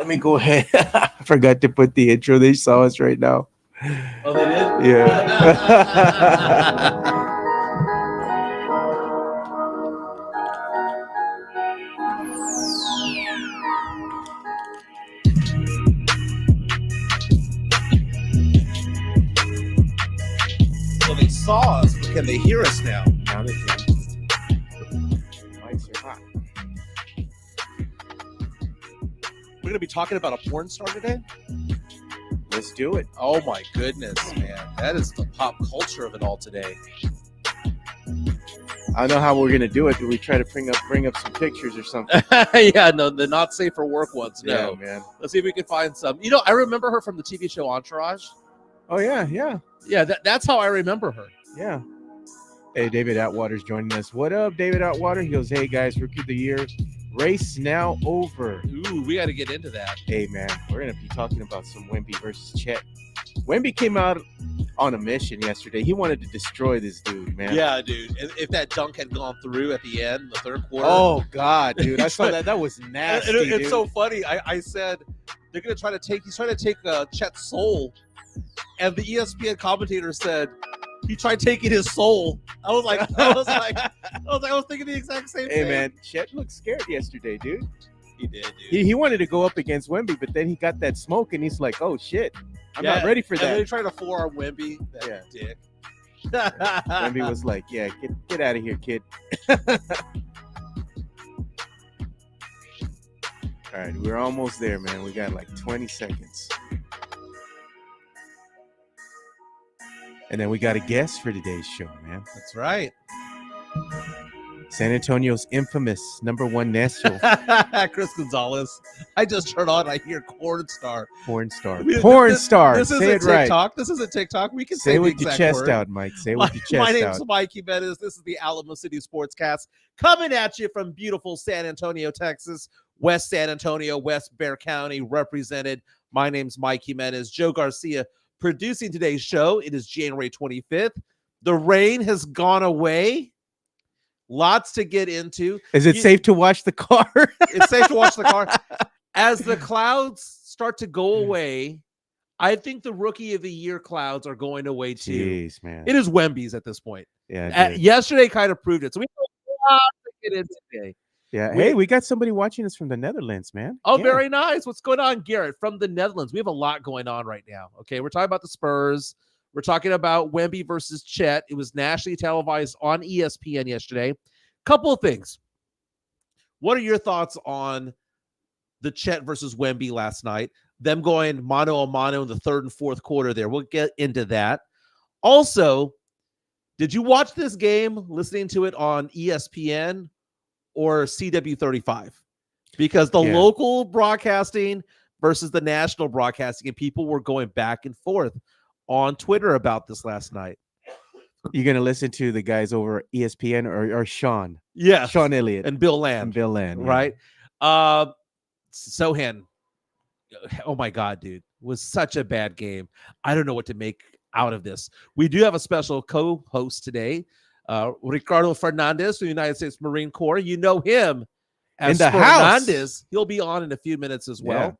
let me go ahead. I forgot to put the intro. They saw us right now. Oh, they did? Yeah. Well, they saw us, but can they hear us now? Now they can. Mics are hot. We're going to be talking about a porn star today? Let's do it. Oh, my goodness, man. That is the pop culture of it all today. I don't know how we're gonna do it. Do we try to bring up some pictures or something? Yeah, no, the not safe for work ones. No, Yeah, man. Let's see if we can find some. You know, I remember her from the TV show Entourage. Oh yeah. Yeah, that's how I remember her. Yeah. Hey, David Atwater's joining us. What up, David Atwater? He goes, hey guys, Rookie of the Year race now over. Ooh, we got to get into that. Hey man, we're gonna be talking about some Wemby versus Chet. Wemby came out on a mission yesterday. He wanted to destroy this dude, man. Yeah, dude. If that dunk had gone through at the end, the third quarter. Oh God, dude, I saw that. That was nasty. It's dude. so funny. I said they're gonna try to take. He's trying to take Chet's soul, and the ESPN commentator said he tried taking his soul. I was thinking the exact same thing. Hey man, Chet looked scared yesterday, dude. He did, dude. He wanted to go up against Wemby, but then he got that smoke, and he's like, "Oh shit, I'm not ready for and that." And they tried to forearm Wemby. That dick. Wemby was like, "Yeah, get out of here, kid." All right, we're almost there, man. We got like 20 seconds. And then we got a guest for today's show, man. That's right. San Antonio's infamous #1 national. Chris Gonzalez. I just turned on. I hear Porn Star. Porn star. Porn star. This say isn't it right. TikTok. This isn't TikTok. We can say say it the with your exact chest word. out, Mike. Say it with your chest out. My name's Mike Jimenez. This is the Alamo City Sportscast coming at you from beautiful San Antonio, Texas. West San Antonio, West Bexar County represented. My name's Mike Jimenez. Joe Garcia producing today's show. It is January 25th. The rain has gone away. Lots to get into. Is it safe to watch the car? It's safe to watch the car. As the clouds start to go away, I think the Rookie of the Year clouds are going away too. Jeez, man. It is Wembys at this point. Yeah. Yesterday kind of proved it. So we have a lot to get into today. Yeah. Hey, we got somebody watching us from the Netherlands, man. Oh, yeah. Very nice. What's going on, Garrett, from the Netherlands? We have a lot going on right now. Okay, we're talking about the Spurs. We're talking about Wemby versus Chet. It was nationally televised on ESPN yesterday. Couple of things. What are your thoughts on the Chet versus Wemby last night? Them going mano a mano in the third and fourth quarter there. We'll get into that. Also, did you watch this game listening to it on ESPN or CW35? Because the local broadcasting versus the national broadcasting, and people were going back and forth on Twitter about this last night. You're going to listen to the guys over at ESPN or Sean? Yeah. Sean Elliott. And Bill Land. Right? Sohan. Oh, my God, dude. Was such a bad game. I don't know what to make out of this. We do have a special co-host today, Ricardo Fernandez from the United States Marine Corps. You know him as in the Fernandez. House. He'll be on in a few minutes as well.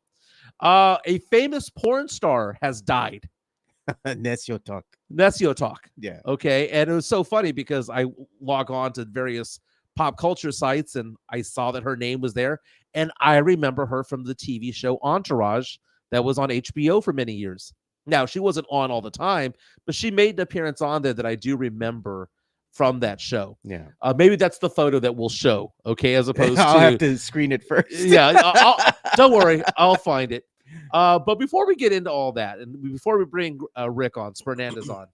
Yeah. A famous porn star has died. Necio Talk. Yeah. Okay. And it was so funny because I log on to various pop culture sites and I saw that her name was there. And I remember her from the TV show Entourage that was on HBO for many years. Now, she wasn't on all the time, but she made an appearance on there that I do remember from that show. Yeah. Maybe that's the photo that we'll show. Okay. As opposed I'll have to screen it first. Yeah. Don't worry. I'll find it. But before we get into all that, and before we bring Rick on, Fernandez on,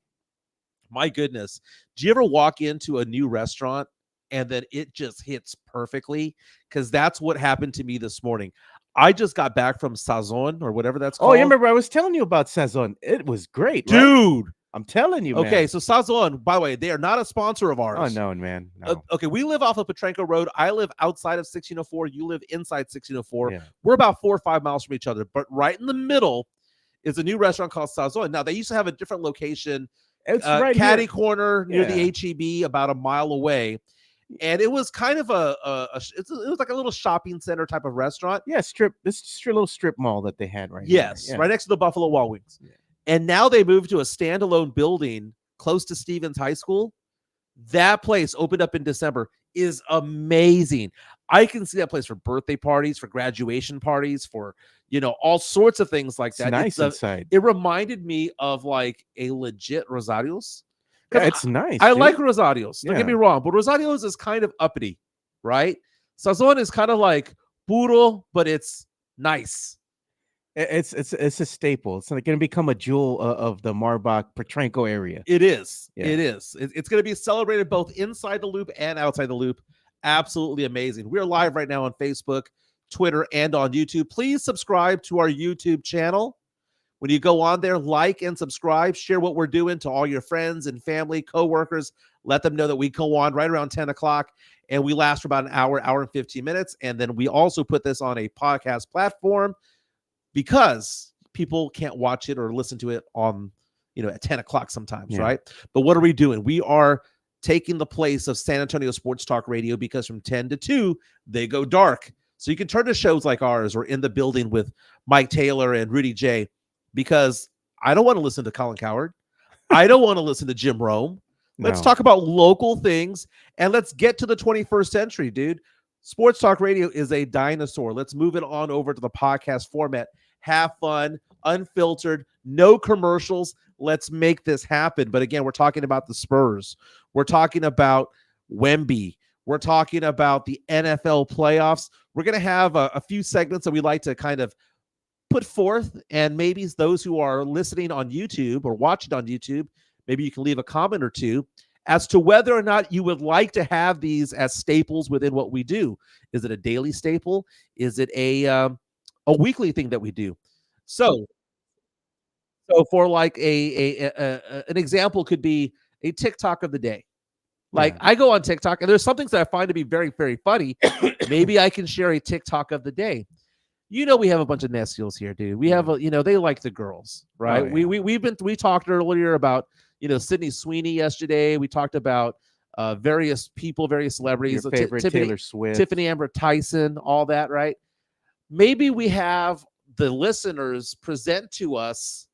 my goodness, do you ever walk into a new restaurant and then it just hits perfectly? Because that's what happened to me this morning. I just got back from Sazon or whatever that's called. Oh, you remember I was telling you about Sazon. It was great, dude. Right? I'm telling you, man. Okay, so Sazon, by the way, they are not a sponsor of ours. Oh, no, man. No. Okay, we live off of Petrenko Road. I live outside of 1604. You live inside 1604. Yeah. We're about 4 or 5 miles from each other, but right in the middle is a new restaurant called Sazon. Now, they used to have a different location. It's right Caddy here. Corner near the HEB, about a mile away. And it was kind of it was like a little shopping center type of restaurant. Yeah, this little strip mall that they had right Yes, here. Yeah. right next to the Buffalo Wild Wings. Yeah. And now they moved to a standalone building close to Stevens High School. That place opened up in December is amazing. I can see that place for birthday parties, for graduation parties, for, all sorts of things like that. It's nice inside. It reminded me of like a legit Rosario's. Yeah, it's nice. I dude. like Rosario's. Don't Yeah. get me wrong, but Rosario's is kind of uppity, right? Sazon is kind of like puro, but it's nice. It's a staple. It's like going to become a jewel of the Marbach Petrenko area. It is. Yeah. It is. It's going to be celebrated both inside the loop and outside the loop. Absolutely amazing. We're live right now on Facebook, Twitter, and on YouTube. Please subscribe to our YouTube channel. When you go on there, like and subscribe, share what we're doing to all your friends and family, coworkers. Let them know that we go on right around 10 o'clock and we last for about an hour and 15 minutes. And then we also put this on a podcast platform because people can't watch it or listen to it on, at 10 o'clock sometimes, right? But what are we doing? We are taking the place of San Antonio Sports Talk Radio because from 10 to 2, they go dark. So you can turn to shows like ours or In the Building with Mike Taylor and Rudy J, because I don't want to listen to Colin Cowherd. I don't want to listen to Jim Rome. Let's talk about local things and let's get to the 21st century, dude. Sports Talk Radio is a dinosaur. Let's move it on over to the podcast format. Have fun, unfiltered, no commercials. Let's make this happen. But again, we're talking about the Spurs. We're talking about Wemby. We're talking about the NFL playoffs. We're going to have a few segments that we like to kind of put forth, and maybe those who are listening on YouTube or watching on YouTube, maybe you can leave a comment or two as to whether or not you would like to have these as staples within what we do. Is it a daily staple? Is it a weekly thing that we do? So for like an example could be a TikTok of the day. Like I go on TikTok and there's some things that I find to be very, very funny. Maybe I can share a TikTok of the day. We have a bunch of Nestials here, dude. We have they like the girls, right? Oh, yeah. We talked earlier about, Sydney Sweeney yesterday. We talked about various people, various celebrities. Your favorite Taylor Swift, Tiffany Amber Tyson, all that, right? Maybe we have the listeners present to us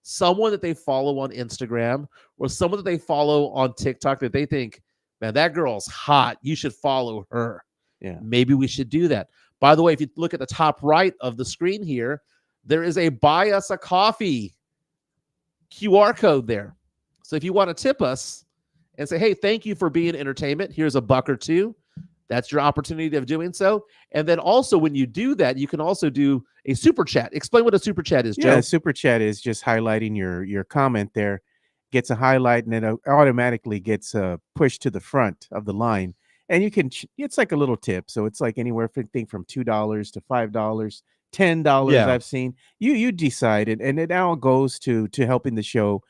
someone that they follow on Instagram or someone that they follow on TikTok that they think, man, that girl's hot. You should follow her. Yeah. Maybe we should do that. By the way, if you look at the top right of the screen here, there is a buy us a coffee QR code there. So if you want to tip us and say, hey, thank you for being entertainment, here's a buck or two. That's your opportunity of doing so. And then also when you do that, you can also do a super chat. Explain what a super chat is, Joe. Yeah, super chat is just highlighting your comment there, gets a highlight, and it automatically gets pushed to the front of the line. And you can, it's like a little tip. So it's like anywhere from $2 to $5, $10 I've seen. You decide it, and it all goes to helping the show,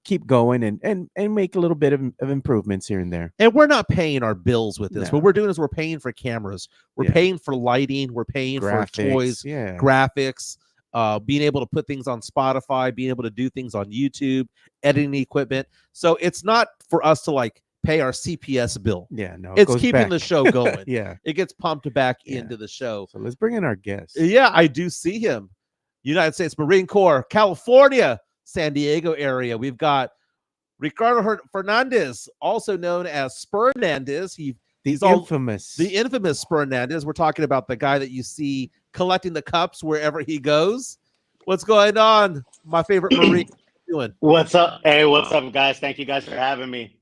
keep going and make a little bit of improvements here and there. And we're not paying our bills with this. No. What we're doing is we're paying for cameras. We're paying for lighting. We're paying for toys, graphics, being able to put things on Spotify, being able to do things on YouTube, editing equipment. So it's not for us to like pay our CPS bill. Yeah, no, it's keeping the show going. It gets pumped back into the show. So let's bring in our guest. Yeah, I do see him. United States Marine Corps, California, San Diego area. We've got Ricardo Fernandez, also known as Spurnandez. He's infamous. The infamous Spurnandez. We're talking about the guy that you see collecting the cups wherever he goes. What's going on, my favorite Marine? Doing? What's up? Hey, what's up, guys? Thank you guys for having me.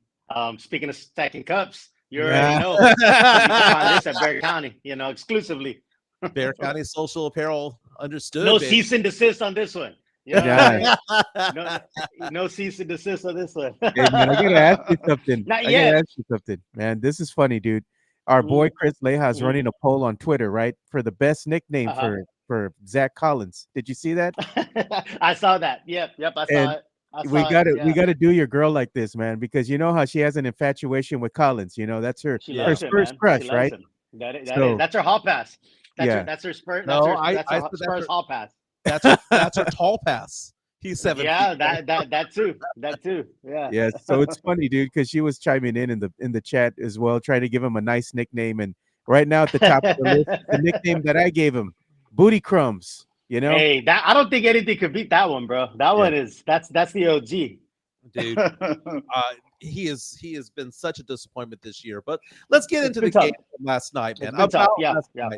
Speaking of stacking cups, you already know. You can find this at Bear County, exclusively. Bear County Social Apparel, understood. No cease and desist on this one. No cease and desist on this one. Hey, man, I gotta ask you something. Not yet. Gotta ask you something, man. This is funny, dude. Our boy Chris Leja is running a poll on Twitter, right, for the best nickname for Zach Collins. Did you see that? I saw that. Yep, I saw it. We gotta do your girl like this, man, because you know how she has an infatuation with Collins. That's her Spurs crush, right? That's her hall pass. That's her Spurs. That's her Spurs hall pass. That's her tall pass. He's 7 Yeah, feet. that too. Yeah. Yeah, so it's funny, dude, because she was chiming in the chat as well, trying to give him a nice nickname. And right now at the top of the list, the nickname that I gave him, Booty Crumbs. You know? Hey, that I don't think anything could beat that one, bro. That Yeah. one is that's the OG. Dude. He has been such a disappointment this year. But let's get into the been game tough. from last night, man. It's been tough. Yeah, yeah.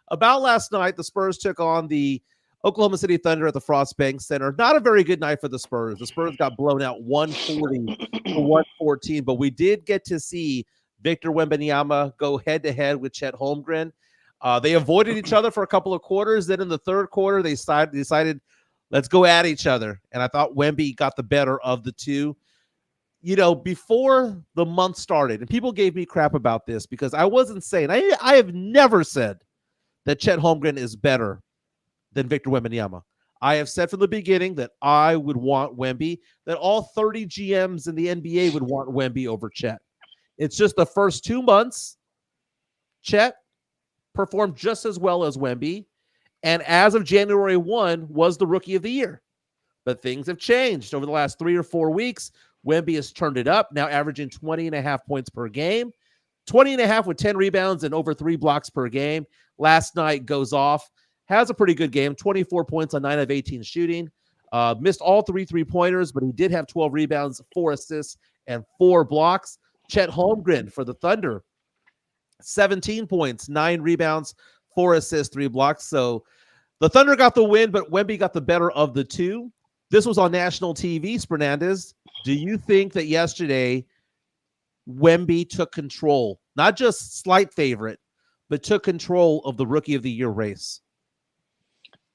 About last night, the Spurs took on the Oklahoma City Thunder at the Frost Bank Center. Not a very good night for the Spurs. The Spurs got blown out 140 to 114, but we did get to see Victor Wembanyama go head-to-head with Chet Holmgren. They avoided each other for a couple of quarters. Then in the third quarter, they decided, let's go at each other. And I thought Wemby got the better of the two. You know, before the month started, and people gave me crap about this because I wasn't saying, I have never said that Chet Holmgren is better than Victor Wembanyama. I have said from the beginning that I would want Wemby, that all 30 GMs in the NBA would want Wemby over Chet. It's just the first 2 months, Chet performed just as well as Wemby, and as of January 1, was the Rookie of the Year. But things have changed over the last 3 or 4 weeks. Wemby has turned it up, now averaging 20.5 points per game, 20.5 with 10 rebounds and over 3 blocks per game. Last night goes off, has a pretty good game, 24 points on 9 of 18 shooting. Missed all 3 3-pointers, but he did have 12 rebounds, 4 assists, and 4 blocks. Chet Holmgren for the Thunder, 17 points, 9 rebounds, 4 assists, 3 blocks. So the Thunder got the win, but Wemby got the better of the two. This was on national TV, Fernandez. Do you think that yesterday Wemby took control, not just slight favorite, but took control of the Rookie of the Year race?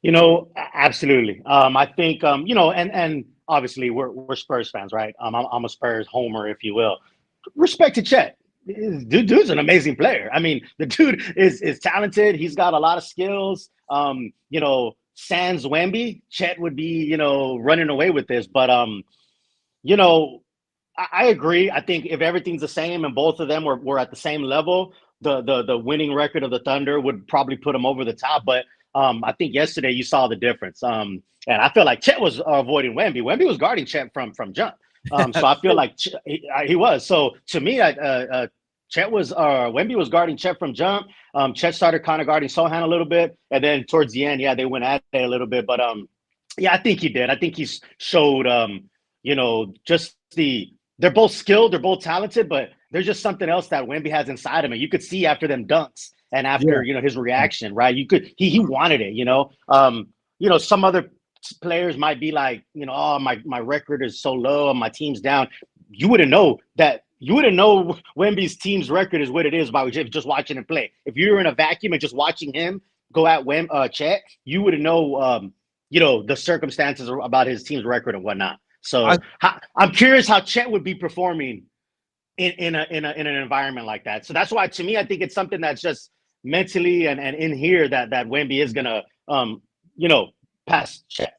You know, absolutely. I think and obviously we're Spurs fans, right? I'm a Spurs homer, if you will. Respect to Chet. Dude's an amazing player. I mean, the dude is talented. He's got a lot of skills. Sans Wemby, Chet would be, running away with this. But I agree. I think if everything's the same and both of them were at the same level, the winning record of the Thunder would probably put them over the top. But I think yesterday you saw the difference. And I feel like Chet was avoiding Wemby. Wemby was guarding Chet from jump. So I feel like he was. So to me, Wemby was guarding Chet from jump. Chet started kind of guarding Sohan a little bit, and then towards the end, they went at it a little bit. But I think he did. I think he showed, they're both skilled, they're both talented, but there's just something else that Wemby has inside him, and you could see after them dunks and after his reaction, right? You could he wanted it. Some other players might be like, oh, my record is so low and my team's down. You wouldn't know Wemby's team's record is what it is by just watching him play. If you're in a vacuum and just watching him go at Chet, you wouldn't know the circumstances about his team's record and whatnot. So I'm curious how Chet would be performing in an environment like that. So that's why, to me, I think it's something that's just mentally and in here that Wemby is gonna pass Chet.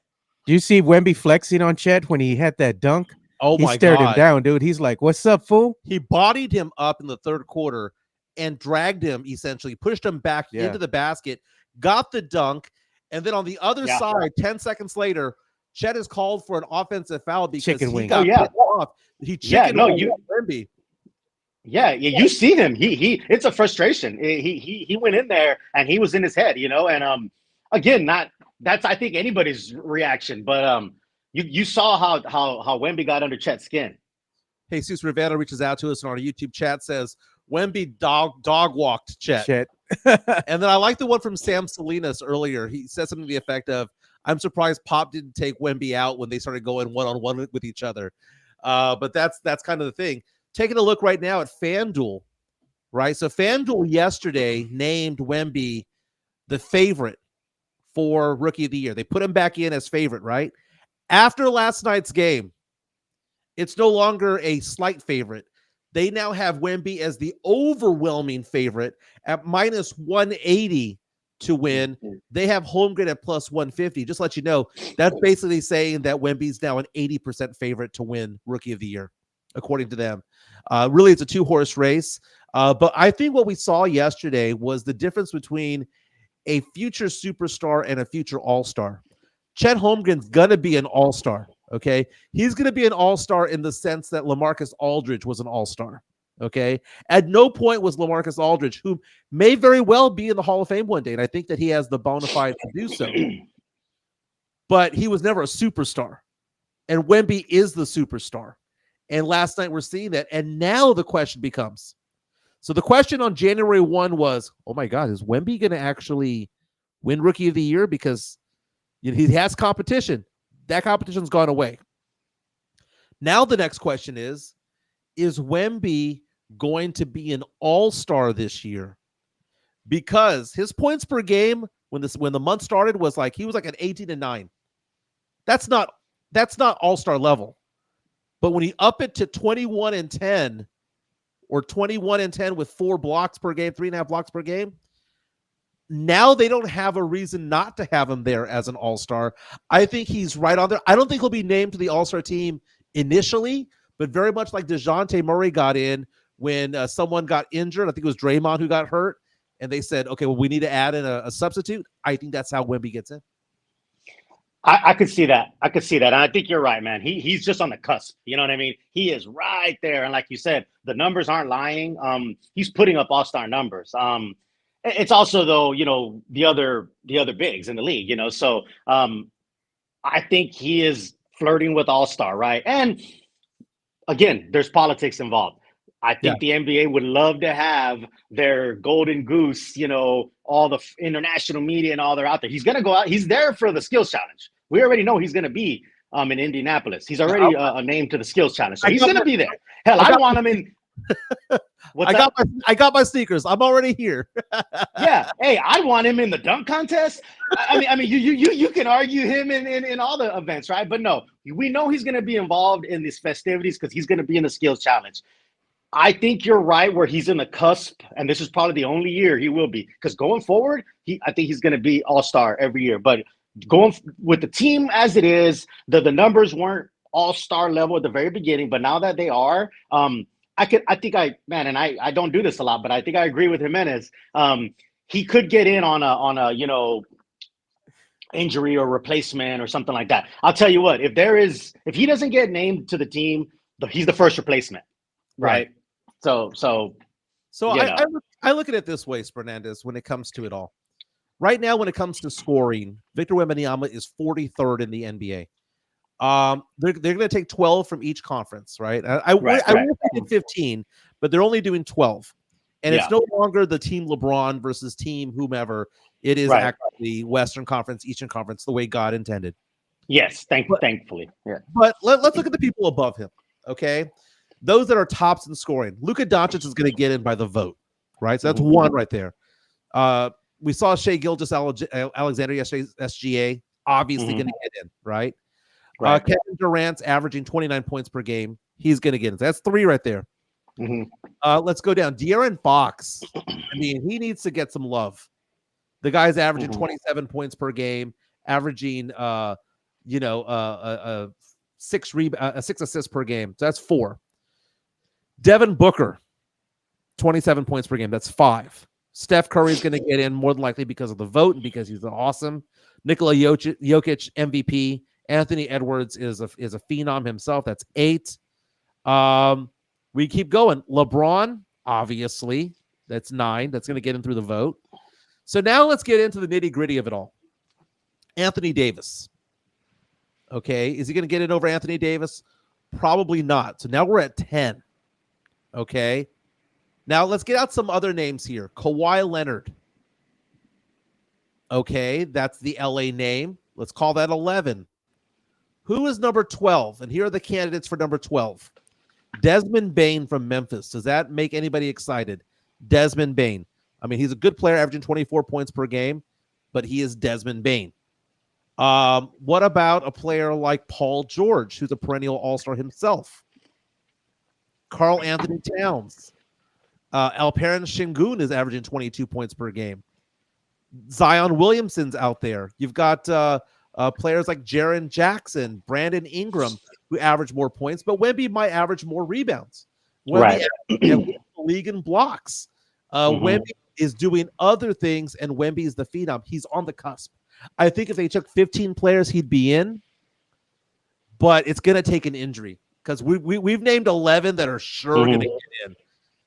Do you see Wemby flexing on Chet when he had that dunk? Oh my God. He stared him down, dude. He's like, "What's up, fool?" He bodied him up in the third quarter and dragged him, essentially pushed him back into the basket, got the dunk, and then on the other side, 10 seconds later, Chet is called for an offensive foul because he got pissed off. He Wemby. Yeah, you see him. He it's a frustration. He went in there and he was in his head, and again, that's I think anybody's reaction, but you saw how Wemby got under Chet's skin. Jesus Rivera reaches out to us on our YouTube chat, says Wemby dog walked Chet. And then I like the one from Sam Salinas earlier. He said something to the effect of, I'm surprised Pop didn't take Wemby out when they started going one-on-one with each other. But that's kind of the thing. Taking a look right now at FanDuel, right? So FanDuel yesterday named Wemby the favorite for Rookie of the Year. They put him back in as favorite, right? After last night's game, it's no longer a slight favorite. They now have Wemby as the overwhelming favorite at minus 180 to win. They have Holmgren at plus 150. Just to let you know, that's basically saying that Wemby's now an 80% favorite to win Rookie of the Year, according to them. Really, it's a two-horse race. But I think what we saw yesterday was the difference between a future superstar and a future all-star. Chet Holmgren's gonna be an all-star. Okay, he's gonna be an all-star in the sense that LaMarcus Aldridge was an all-star. Okay, at no point was LaMarcus Aldridge, who may very well be in the Hall of Fame one day, and I think that he has the bona fide to do so. But he was never a superstar, and Wemby is the superstar. And last night we're seeing that, and now the question becomes: so the question on January 1 was, "Oh my God, is Wemby going to actually win Rookie of the Year?" Because he has competition. That competition's gone away. Now the next question is Wemby going to be an all-star this year? Because his points per game when the month started was like he was like at 18-9. That's not all-star level. But when he up it to 21-10 or 21-10 with 4 blocks per game, 3.5 blocks per game, now they don't have a reason not to have him there as an all-star. I think he's right on there. I don't think he'll be named to the all-star team initially, but very much like DeJounte Murray got in when someone got injured. I think it was Draymond who got hurt, and they said, okay, well, we need to add in a substitute. I think that's how Wemby gets in. I could see that. And I think you're right, man. He's just on the cusp. You know what I mean? He is right there. And like you said, the numbers aren't lying. He's putting up all-star numbers. It's also, though, the other bigs in the league, So I think he is flirting with all-star, right? And again, there's politics involved. I think the NBA would love to have their golden goose, all the international media and all they're out there. He's going to go out. He's there for the skills challenge. We already know he's going to be in Indianapolis. He's already a name to the skills challenge. So he's going to be there. Hell, I want him in. I got my sneakers. I'm already here. Yeah. Hey, I want him in the dunk contest. I mean, you can argue him in all the events, right? But no, we know he's going to be involved in these festivities because he's going to be in the skills challenge. I think you're right where he's in the cusp, and this is probably the only year he will be. Because going forward, I think he's going to be all-star every year. But going with the team as it is, the numbers weren't all-star level at the very beginning, but now that they are, I don't do this a lot, but I think I agree with Jimenez. He could get in on a injury or replacement or something like that. I'll tell you what, if he doesn't get named to the team, he's the first replacement, right? So I look at it this way, Fernandez, when it comes to it all. Right now, when it comes to scoring, Victor Wembanyama is 43rd in the NBA. They're going to take 12 from each conference, right? I would think 15, but they're only doing 12. And it's no longer the team LeBron versus team whomever. It is actually Western Conference, Eastern Conference, the way God intended. Yes, thankfully. Yeah. But let's look at the people above him, okay? Those that are tops in scoring. Luka Doncic is going to get in by the vote, right? So that's one right there. We saw Shai Gilgeous-Alexander yesterday's SGA, obviously going to get in, right? Kevin Durant's averaging 29 points per game. He's going to get in. So that's 3 right there. Let's go down. De'Aaron Fox. I mean, he needs to get some love. The guy's averaging 27 points per game, averaging 6 assists per game. So that's 4. Devin Booker, 27 points per game. That's 5. Steph Curry's going to get in more than likely because of the vote and because he's awesome. Nikola Jokic, MVP. Anthony Edwards is a phenom himself. That's 8. We keep going. LeBron, obviously, that's 9. That's going to get in through the vote. So now let's get into the nitty-gritty of it all. Anthony Davis. Okay, is he going to get in over Anthony Davis? Probably not. So now we're at 10. Okay. Now let's get out some other names here. Kawhi Leonard. Okay, that's the LA name. Let's call that 11. Who is number 12? And here are the candidates for number 12. Desmond Bane from Memphis. Does that make anybody excited? Desmond Bane. I mean, he's a good player, averaging 24 points per game, but he is Desmond Bane. What about a player like Paul George, who's a perennial all-star himself? Karl Anthony Towns. Alperen Şengün is averaging 22 points per game. Zion Williamson's out there. You've got players like Jaren Jackson, Brandon Ingram, who average more points, but Wemby might average more rebounds. Wemby the league in blocks. Wemby is doing other things, and Wemby is the phenom. He's on the cusp. I think if they took 15 players, he'd be in. But it's going to take an injury because we've named 11 that are sure going to get in.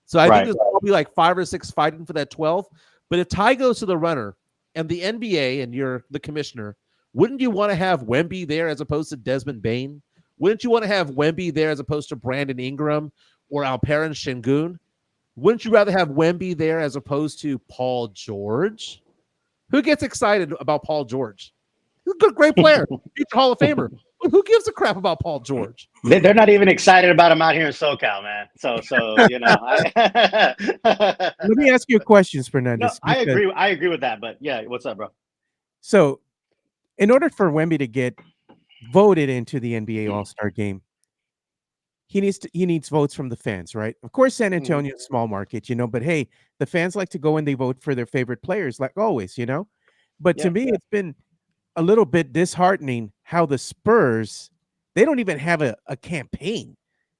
So I think there's probably like 5 or 6 fighting for that 12. But if Ty goes to the runner and the NBA and you're the commissioner, wouldn't you want to have Wemby there as opposed to Desmond Bane? Wouldn't you want to have Wemby there as opposed to Brandon Ingram or Alperen Şengün? Wouldn't you rather have Wemby there as opposed to Paul George? Who gets excited about Paul George? He's a good, great player. Future Hall of Famer. But who gives a crap about Paul George? They're not even excited about him out here in SoCal, man. So you know. Let me ask you a question, Fernandez. No, I agree with that. But yeah, what's up, bro? So, in order for Wemby to get voted into the NBA All-Star game, he needs votes from the fans, right? Of course, San Antonio is a small market, but hey, the fans like to go and they vote for their favorite players, like always, But to me, it's been a little bit disheartening how the Spurs, they don't even have a campaign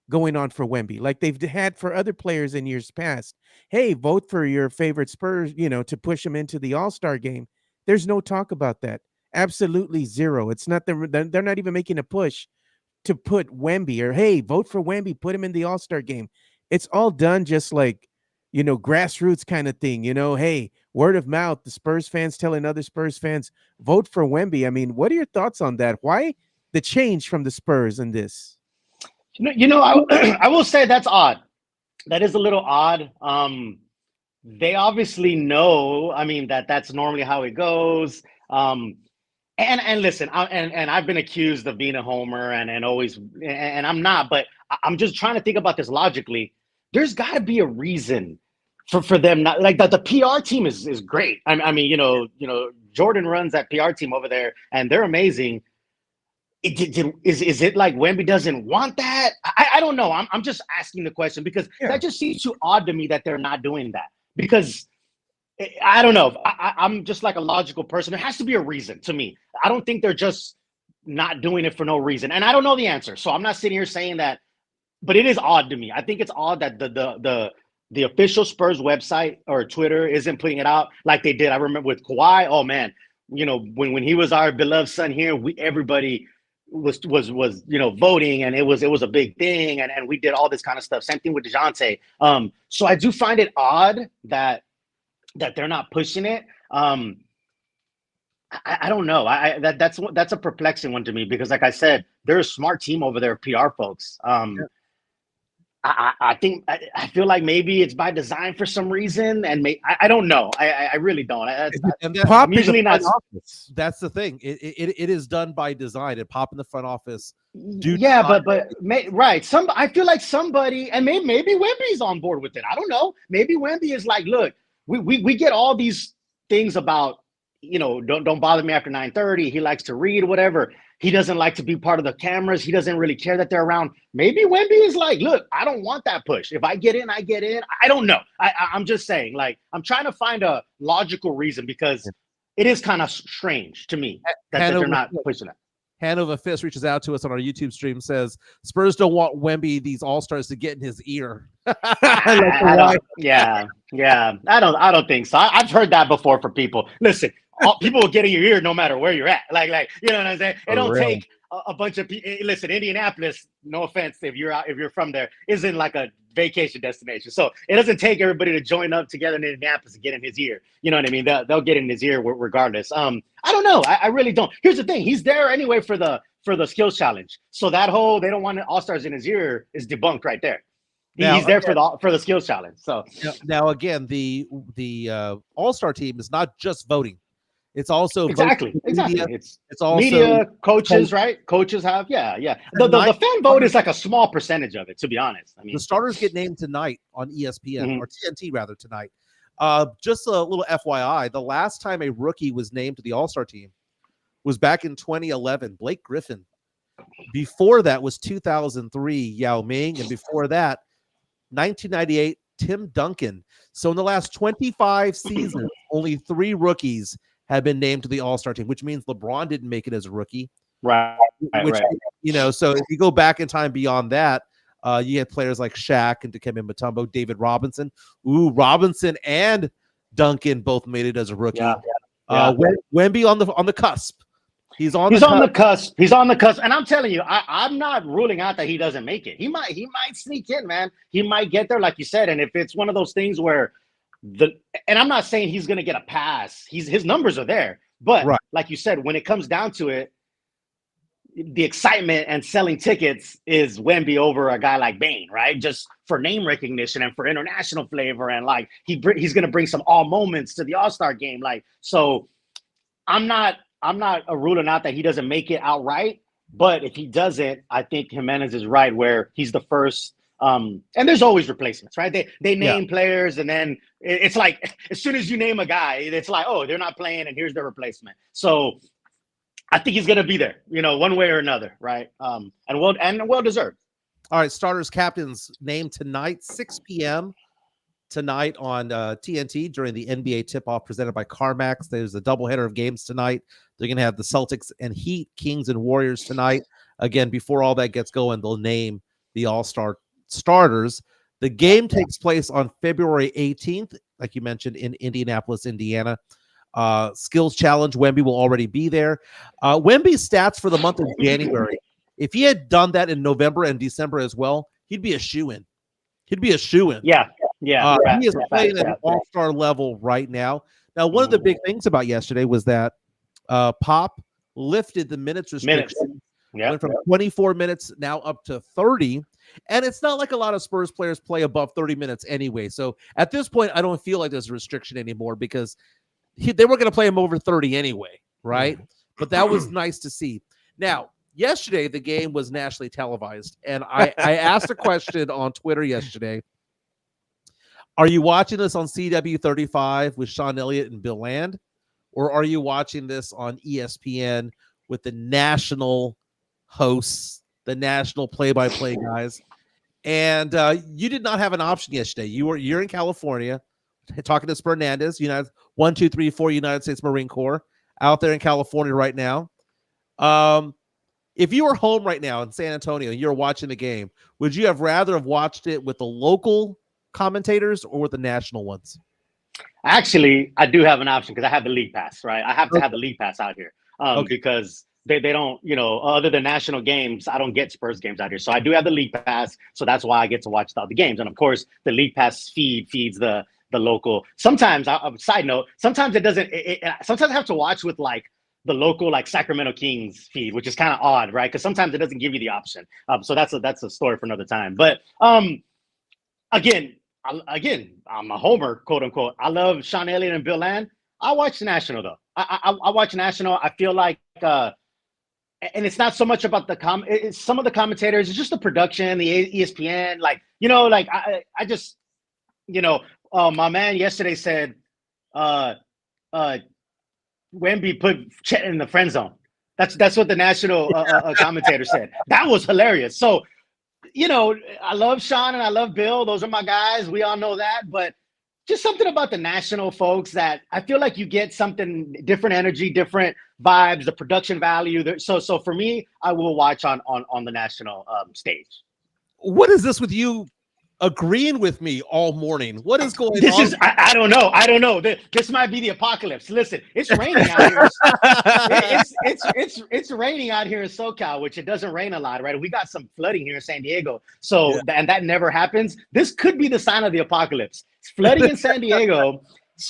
going on for Wemby like they've had for other players in years past. Hey, vote for your favorite Spurs, to push them into the All-Star game. There's no talk about that. Absolutely zero. It's not they're not even making a push to put Wemby or, hey, vote for Wemby, put him in the All-Star game. It's all done just like, grassroots kind of thing, hey, word of mouth, the Spurs fans telling other Spurs fans, vote for Wemby. I mean, what are your thoughts on that? Why the change from the Spurs in this? I will say that's odd. That is a little odd. They obviously know, that's normally how it goes. And listen, I've been accused of being a homer and always, and I'm not, but I'm just trying to think about this logically. There's got to be a reason for them not like that. The PR team is great. Jordan runs that PR team over there, and they're amazing. Is it like Wemby doesn't want that? I don't know. I'm just asking the question because that just seems too odd to me that they're not doing that. Because I don't know. I'm just like a logical person. There has to be a reason to me. I don't think they're just not doing it for no reason. And I don't know the answer. So I'm not sitting here saying that, but it is odd to me. I think it's odd that the official Spurs website or Twitter isn't putting it out like they did. I remember with Kawhi. Oh man, when he was our beloved son here, everybody was voting, and it was a big thing, and we did all this kind of stuff. Same thing with DeJounte. So I do find it odd that they're not pushing it. I don't know. That's a perplexing one to me because, like I said, they're a smart team over there, PR folks. I think I feel like maybe it's by design for some reason, and I don't know. I really don't. I'm usually not. That's the thing. It is done by design. It pop in the front office. Right. I feel like somebody, and maybe Wemby's on board with it. I don't know. Maybe Wemby is like, look, we get all these things about, don't bother me after 9:30. He likes to read, whatever. He doesn't like to be part of the cameras. He doesn't really care that they're around. Maybe Wemby is like, look, I don't want that push. If I get in, I get in. I don't know. I'm just saying, like, I'm trying to find a logical reason because it is kind of strange to me that they're not pushing it. Hanover Fist reaches out to us on our YouTube stream, says Spurs don't want Wemby, these all-stars, to get in his ear. I don't think so. I've heard that before for people. Listen, people will get in your ear no matter where you're at. Like you know what I'm saying? It don't take a bunch of people. Listen, Indianapolis, no offense if you're from there, isn't like a vacation destination. So it doesn't take everybody to join up together in Indianapolis and get in his ear. You know what I mean? They'll get in his ear regardless. I don't know. I really don't. Here's the thing. He's there anyway for the skills challenge. So that whole they don't want all-stars in his ear is debunked right there. He's there for the skills challenge. So now again, the all-star team is not just voting. It's also exactly. Media. It's also media, coaches, right? Coaches have, yeah. The fan vote is like a small percentage of it, to be honest. I mean, the starters get named tonight on ESPN or TNT rather tonight. Just a little FYI: the last time a rookie was named to the All-Star team was back in 2011. Blake Griffin. Before that was 2003 Yao Ming, and before that, 1998 Tim Duncan. So in the last 25 seasons, only 3 rookies have been named to the All-Star team, which means LeBron didn't make it as a rookie. Right. So if you go back in time beyond that, you had players like Shaq and Dikembe Mutombo, David Robinson. Robinson and Duncan both made it as a rookie. Wemby on the cusp. He's on the cusp. He's on the cusp. And I'm telling you, I'm not ruling out that he doesn't make it. He might sneak in, man. He might get there, like you said. And if it's one of those things where and I'm not saying he's going to get a pass. His numbers are there. But like you said, when it comes down to it, the excitement and selling tickets is Wemby over a guy like Bane, right? Just for name recognition and for international flavor. And like, he's going to bring some all moments to the All-Star game. Like, so I'm not ruling out that he doesn't make it outright, but if he doesn't, I think Jimenez is right where he's the first. And there's always replacements, right? They name players, and then it's like as soon as you name a guy, it's like, oh, they're not playing, and here's their replacement. So I think he's gonna be there, one way or another, right? And well deserved. All right, starters, captains named tonight, 6 p.m. tonight on TNT during the NBA tip-off presented by CarMax. There's a doubleheader of games tonight. They're going to have the Celtics and Heat, Kings and Warriors tonight. Again, before all that gets going, they'll name the All-Star starters. The game takes place on February 18th, like you mentioned, in Indianapolis, Indiana. Skills challenge, Wemby will already be there. Wemby's stats for the month of January, if he had done that in November and December as well, he'd be a shoo-in. Yeah. He is playing at an all-star level right now. Now, one of the big things about yesterday was that Pop lifted the minutes restriction. Went from 24 minutes now up to 30. And it's not like a lot of Spurs players play above 30 minutes anyway. So at this point, I don't feel like there's a restriction anymore because they were going to play him over 30 anyway, right? But that was nice to see. Now, yesterday, the game was nationally televised. And I asked a question on Twitter yesterday. Are you watching this on CW35 with Sean Elliott and Bill Land? Or are you watching this on ESPN with the national hosts, the national play-by-play guys? And you did not have an option yesterday. You're in California talking to Spernandez, 1234 United States Marine Corps, out there in California right now. If you were home right now in San Antonio and you're watching the game, would you have rather have watched it with the local commentators or with the national ones? Actually, I do have an option because I have the league pass, right? I have to have the league pass out here because they don't, other than national games, I don't get Spurs games out here. So I do have the league pass. So that's why I get to watch the games. And of course, the league pass feeds the local. Sometimes, side note, sometimes it doesn't. Sometimes I have to watch with like the local like Sacramento Kings feed, which is kind of odd, right? Because sometimes it doesn't give you the option. So that's a story for another time. But again, I'm a homer, quote unquote. I love Sean Elliott and Bill Land. I watch national though. I watch national. I feel like, and it's not so much about it's some of the commentators. It's just the production, the ESPN. Like I just my man yesterday said, Wemby put Chet in the friend zone. That's what the national commentator said. That was hilarious. So. I love Sean and I love Bill. Those are my guys. We all know that. But just something about the national folks that I feel like you get something different energy, different vibes, the production value. So for me, I will watch on the national stage. What is this with you agreeing with me all morning? What is going on? I don't know. This might be the apocalypse. Listen, it's raining out here. It's raining out here in SoCal, which it doesn't rain a lot, right? We got some flooding here in San Diego. So and that never happens. This could be the sign of the apocalypse. It's flooding in San Diego.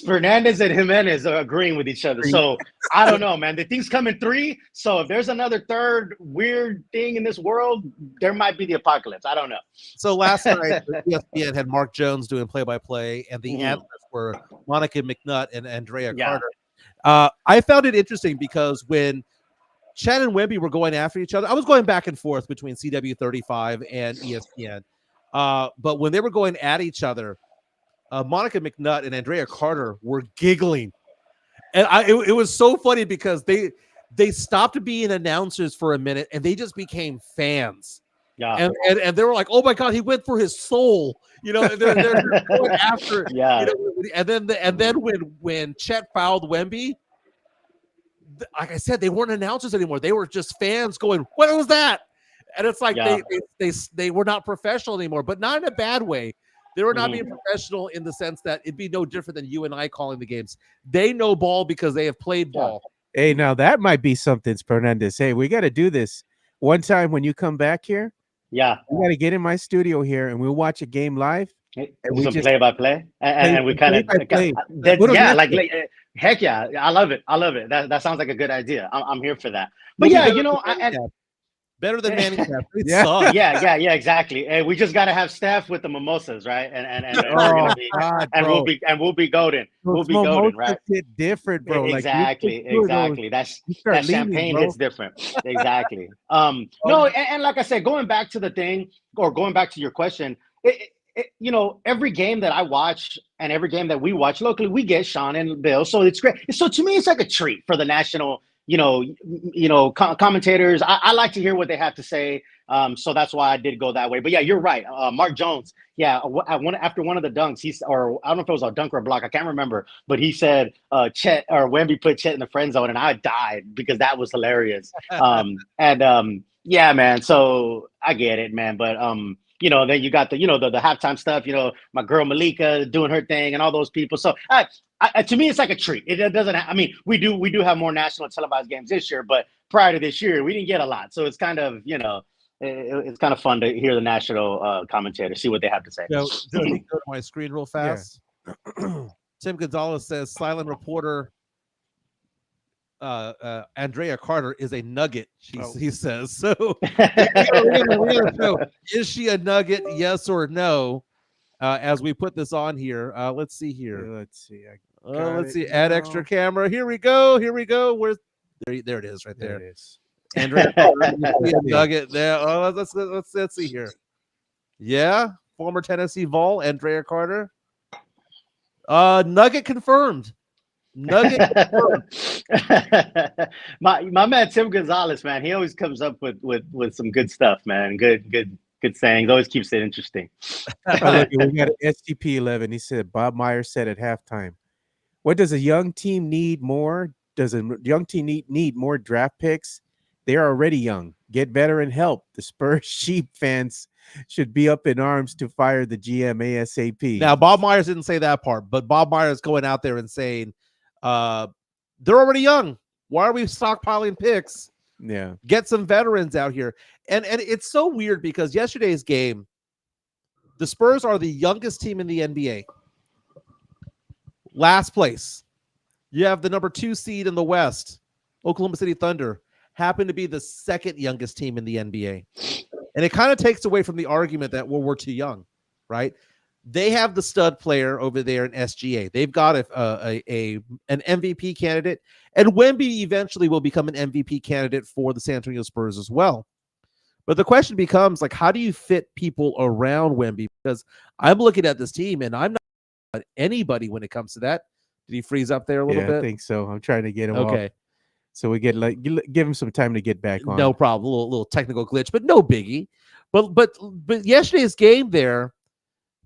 Fernandez and Jimenez are agreeing with each other. So I don't know, man. The thing's coming 3. So if there's another third weird thing in this world, there might be the apocalypse. I don't know. So last night, ESPN had Mark Jones doing play-by-play, and the analysts were Monica McNutt and Andrea Carter. I found it interesting because when Chet and Wemby were going after each other, I was going back and forth between CW35 and ESPN. But when they were going at each other, Monica McNutt and Andrea Carter were giggling, and it was so funny because they stopped being announcers for a minute and they just became fans. Yeah, and they were like, "Oh my God, he went for his soul!" They're going after. Yeah, and then when Chet fouled Wemby, like I said, they weren't announcers anymore. They were just fans going, "What was that?" And it's like they were not professional anymore, but not in a bad way. They were not being professional in the sense that it'd be no different than you and I calling the games. They know ball because they have played ball. Hey, now that might be something, Fernandez. Hey, we got to do this one time when you come back here. Yeah, we got to get in my studio here and we'll watch a game live. and we just play by play, and we kind of heck yeah, I love it. That sounds like a good idea. I'm here for that. But yeah, better than Manning Cap. Yeah, exactly. And we just gotta have Steph with the mimosas, right? And we'll be golden. We'll be golden, right? Hit different, bro. Exactly. That's that champagne hits different. Exactly. No, and like I said, going back to the thing, or going back to your question, every game that I watch and every game that we watch locally, we get Sean and Bill, so it's great. So to me, it's like a treat for the national. Commentators. I like to hear what they have to say. So that's why I did go that way. But yeah, you're right. Mark Jones. Yeah, after one of the dunks, or I don't know if it was a dunk or a block, I can't remember. But he said Chet or Wemby put Chet in the friend zone, and I died because that was hilarious. Yeah, man. So I get it, man. But then you got the halftime stuff. My girl Malika doing her thing, and all those people. So to me, it's like a treat. It doesn't. We do have more national televised games this year, but prior to this year, we didn't get a lot. So it's kind of it's kind of fun to hear the national commentators, see what they have to say. Go to my screen real fast. Yeah. Tim Gonzalez says silent reporter Andrea Carter is a nugget. He says so. Is she a nugget? Yes or no? As we put this on here, let's see here. Let's see. Add extra camera. Here we go. Where's there? It is right there. There it is. Andrea nugget there. Oh, let's see here. Yeah, former Tennessee Vol Andrea Carter. Nugget confirmed. My man Tim Gonzalez, man, he always comes up with some good stuff, man. Good sayings. Always keeps it interesting. Look, we got STP11. He said Bob Myers said at halftime, what does a young team need more? Does a young team need more draft picks? They are already young. Get veteran help. The Spurs sheep fans should be up in arms to fire the GM ASAP. Now, Bob Myers didn't say that part, but Bob Myers going out there and saying they're already young. Why are we stockpiling picks? Yeah. Get some veterans out here. And it's so weird because yesterday's game, the Spurs are the youngest team in the NBA. Last place. You have the number 2 seed in the West, Oklahoma City Thunder, happen to be the second youngest team in the NBA. And it kind of takes away from the argument that, well, we're too young, right? They have the stud player over there in SGA. They've got an MVP candidate, and Wemby eventually will become an MVP candidate for the San Antonio Spurs as well. But the question becomes, like, how do you fit people around Wemby? Because I'm looking at this team, and I'm not anybody when it comes to that. Did he freeze up there a little bit? I think so. I'm trying to get him off. So we get give him some time to get back on. No problem. A little technical glitch, but no biggie. But yesterday's game there,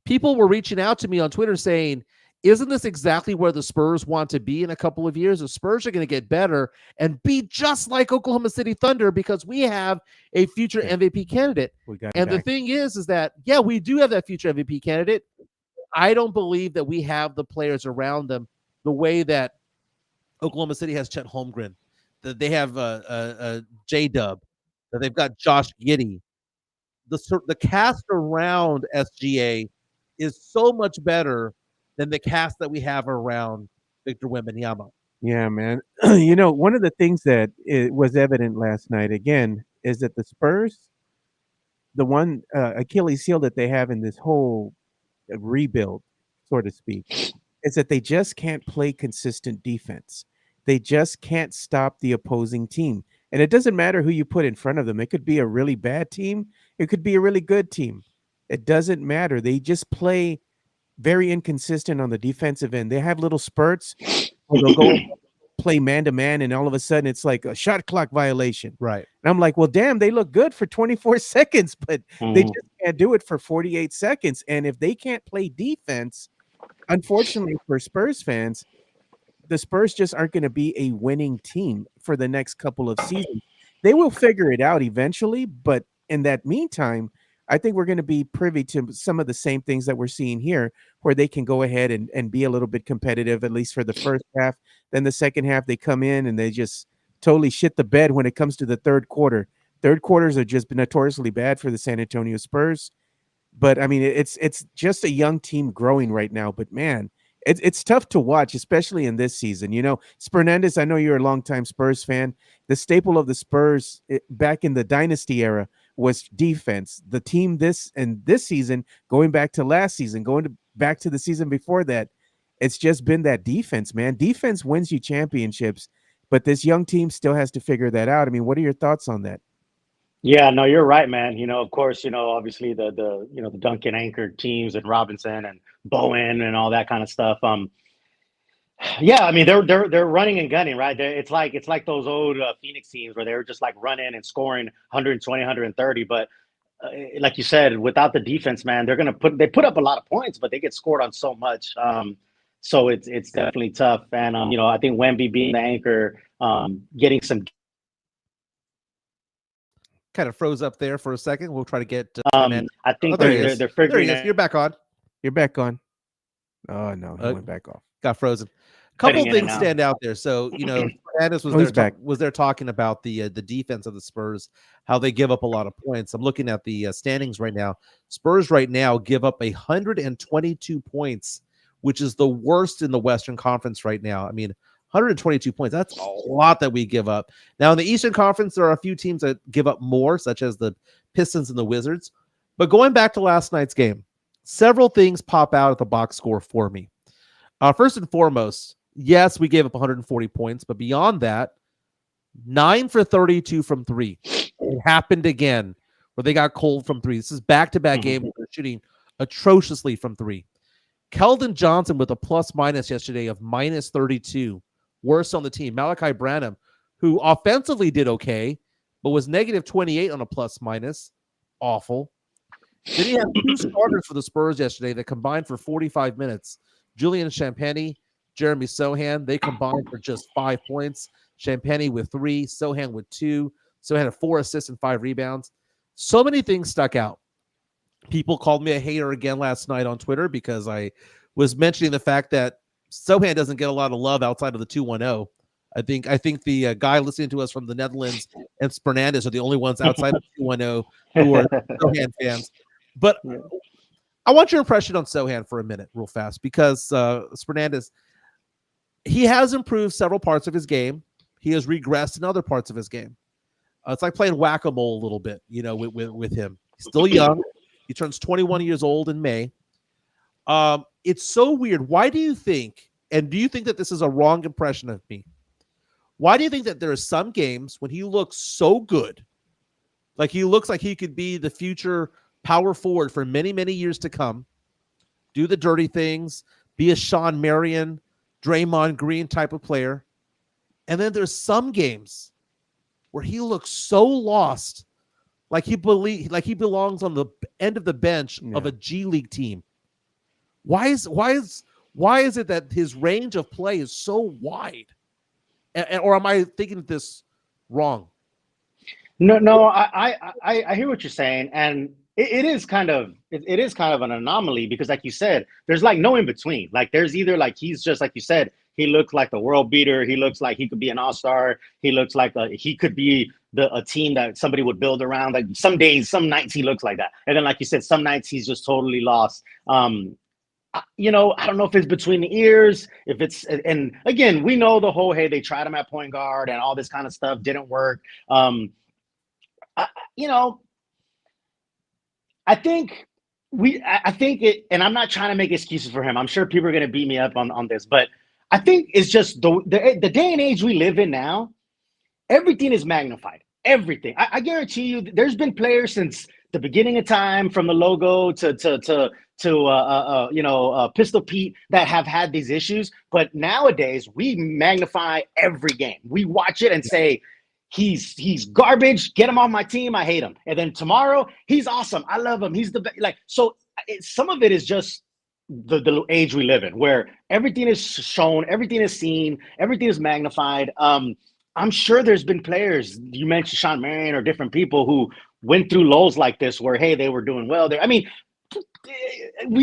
people were reaching out to me on Twitter saying, isn't this exactly where the Spurs want to be in a couple of years? The Spurs are going to get better and be just like Oklahoma City Thunder because we have a future MVP candidate. The thing is that, yeah, we do have that future MVP candidate. I don't believe that we have the players around them the way that Oklahoma City has Chet Holmgren, that they have J-Dub, that they've got Josh Giddey. The cast around SGA is so much better than the cast that we have around Victor Wembanyama. Yeah, man. One of the things that was evident last night, again, is that the Spurs, the one Achilles heel that they have in this whole rebuild, so to speak, is that they just can't play consistent defense. They just can't stop the opposing team. And it doesn't matter who you put in front of them. It could be a really bad team. It could be a really good team. It doesn't matter. They just play very inconsistent on the defensive end. They have little spurts where they'll go play man-to-man, and all of a sudden it's like a shot clock violation. Right. And I'm like, well, damn, they look good for 24 seconds, but they just can't do it for 48 seconds. And if they can't play defense, unfortunately for Spurs fans, the Spurs just aren't going to be a winning team for the next couple of seasons. They will figure it out eventually, but in that meantime, I think we're going to be privy to some of the same things that we're seeing here, where they can go ahead and be a little bit competitive, at least for the first half. Then the second half, they come in and they just totally shit the bed when it comes to the third quarter. Third quarters are just notoriously bad for the San Antonio Spurs. But I mean, it's just a young team growing right now. But man, it's tough to watch, especially in this season. Spernandez, I know you're a longtime Spurs fan. The staple of the Spurs back in the dynasty era was defense. The team this season, going back to last season, back to the season before that, it's just been that defense, man. Defense wins you championships, but this young team still has to figure that out. I mean, what are your thoughts on that? Yeah, no, you're right, man. Of course, obviously the Duncan anchored teams and Robinson and Bowen and all that kind of stuff. Yeah, I mean they're running and gunning, right? It's like those old Phoenix teams where they were just like running and scoring 120, 130. But like you said, without the defense, man, they put up a lot of points, but they get scored on so much. So it's definitely tough. And I think Wemby being the anchor, getting some. Kind of froze up there for a second. We'll try to get. I think they're figuring. There he is. You're back on. You're back on. Oh no, he went back off. Got frozen. Couple things stand out there. So Fernandez was there talking about the defense of the Spurs, how they give up a lot of points. I'm looking at the standings right now. Spurs right now give up 122 points, which is the worst in the Western Conference right now. I mean, 122 points. That's a lot that we give up. Now, in the Eastern Conference, there are a few teams that give up more, such as the Pistons and the Wizards. But going back to last night's game, several things pop out at the box score for me. First and foremost, yes, we gave up 140 points, but beyond that, 9 for 32 from three. It happened again where they got cold from three. This is back-to-back game where they're shooting atrociously from three. Keldon Johnson with a plus-minus yesterday of minus 32. Worst on the team. Malachi Branham, who offensively did okay, but was negative 28 on a plus-minus. Awful. Then he had two starters for the Spurs yesterday that combined for 45 minutes. Julian Champagnie, Jeremy Sohan, they combined for just 5 points. Champagnie with 3, Sohan with 2. Sohan had 4 assists and 5 rebounds. So many things stuck out. People called me a hater again last night on Twitter because I was mentioning the fact that Sohan doesn't get a lot of love outside of the 210. I think the guy listening to us from the Netherlands and Spernandez are the only ones outside of 210 who are Sohan fans. But I want your impression on Sohan for a minute, real fast, because Spernandez, he has improved several parts of his game. He has regressed in other parts of his game. It's like playing whack-a-mole a little bit, with him. He's still young. He turns 21 years old in May. It's so weird. Why do you think, and do you think that this is a wrong impression of me? Why do you think that there are some games when he looks so good, like he looks like he could be the future power forward for many, many years to come, do the dirty things, be a Sean Marion, Draymond Green type of player, and then there's some games where he looks so lost, like he belongs on the end of the bench of a G League team. Why is it that his range of play is so wide? Or am I thinking this wrong? No, I hear what you're saying, and it is kind of an anomaly because, like you said, there's like no in between. Like there's either like he's just like you said, he looks like the world beater. He looks like he could be an all-star. He looks like he could be a team that somebody would build around. Like some days, some nights he looks like that, and then like you said, some nights he's just totally lost. I don't know if it's between the ears, if it's, and again, we know the whole, hey, they tried him at point guard and all this kind of stuff didn't work. I think it, and I'm not trying to make excuses for him. I'm sure people are going to beat me up on this, but I think it's just the day and age we live in now, everything is magnified. Everything. I guarantee you, there's been players since the beginning of time, from the logo to Pistol Pete, that have had these issues. But nowadays, we magnify every game. We watch it and say, he's garbage. Get him off my team. I hate him. And then tomorrow, he's awesome. I love him. He's the best. Like, so some of it is just the age we live in, where everything is shown, everything is seen, everything is magnified. I'm sure there's been players, you mentioned Sean Marion or different people, who went through lulls like this where, hey, they were doing well there. I mean,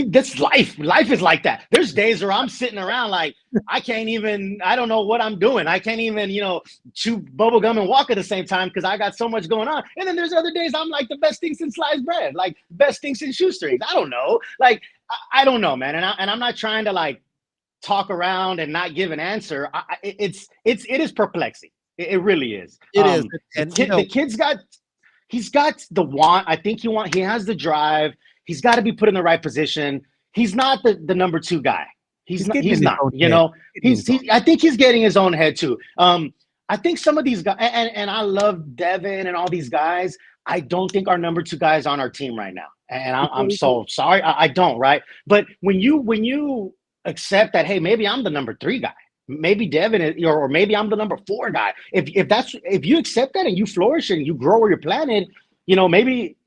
that's life. Life is like that. There's days where I'm sitting around like I don't know what I'm doing. I can't even, chew bubble gum and walk at the same time because I got so much going on. And then there's other days I'm like the best thing since sliced bread, like best thing since shoestrings. I don't know. Like, I don't know, man. And I'm not trying to like talk around and not give an answer. It is perplexing. It really is. It is. And the kid's he's got the want. I think he has the drive. He's got to be put in the right position. He's not the number 2 guy. He's not, I think he's getting his own head too. I think some of these guys, and I love Devin and all these guys. I don't think our number 2 guy is on our team right now. And I'm so sorry. I don't, right? But when you accept that, hey, maybe I'm the number 3 guy. Maybe Devin is, or maybe I'm the number 4 guy. If you accept that and you flourish and you grow where you're planted, maybe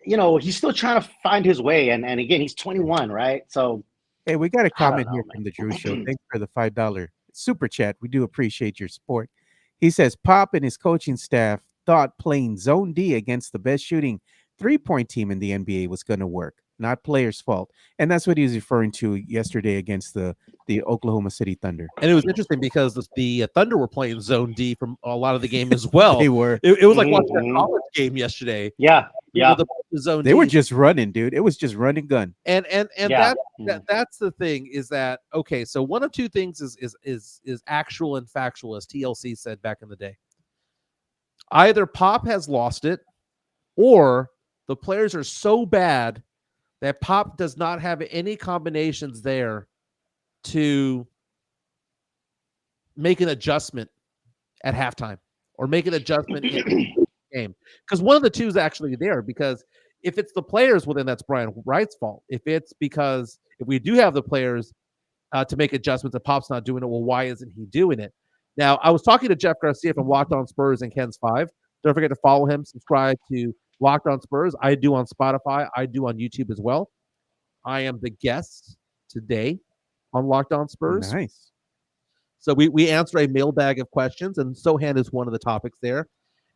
he's still trying to find his way. And again, he's 21, right? So, hey, we got a comment here from the Drew Show. Thanks for the $5 super chat. We do appreciate your support. He says Pop and his coaching staff thought playing zone D against the best shooting 3-point team in the NBA was going to work. Not players' fault. And that's what he was referring to yesterday against the Oklahoma City Thunder. And it was interesting because the Thunder were playing zone D from a lot of the game as well. They were. It was like watching a college game yesterday. Yeah. The zone they D. were just running, dude. It was just run and gun. And that's the thing is that, okay, so one of 2 things is actual and factual, as TLC said back in the day. Either Pop has lost it, or the players are so bad that Pop does not have any combinations there to make an adjustment at halftime or make an adjustment in the game. Because one of the 2 is actually there, because if it's the players, well, then that's Brian Wright's fault. If we do have the players to make adjustments and Pop's not doing it, well, why isn't he doing it? Now, I was talking to Jeff Garcia from Locked On Spurs and Ken's 5. Don't forget to follow him, subscribe to Locked On Spurs. I do on Spotify. I do on YouTube as well. I am the guest today on Locked On Spurs. Nice. So we answer a mailbag of questions, and Sohan is one of the topics there.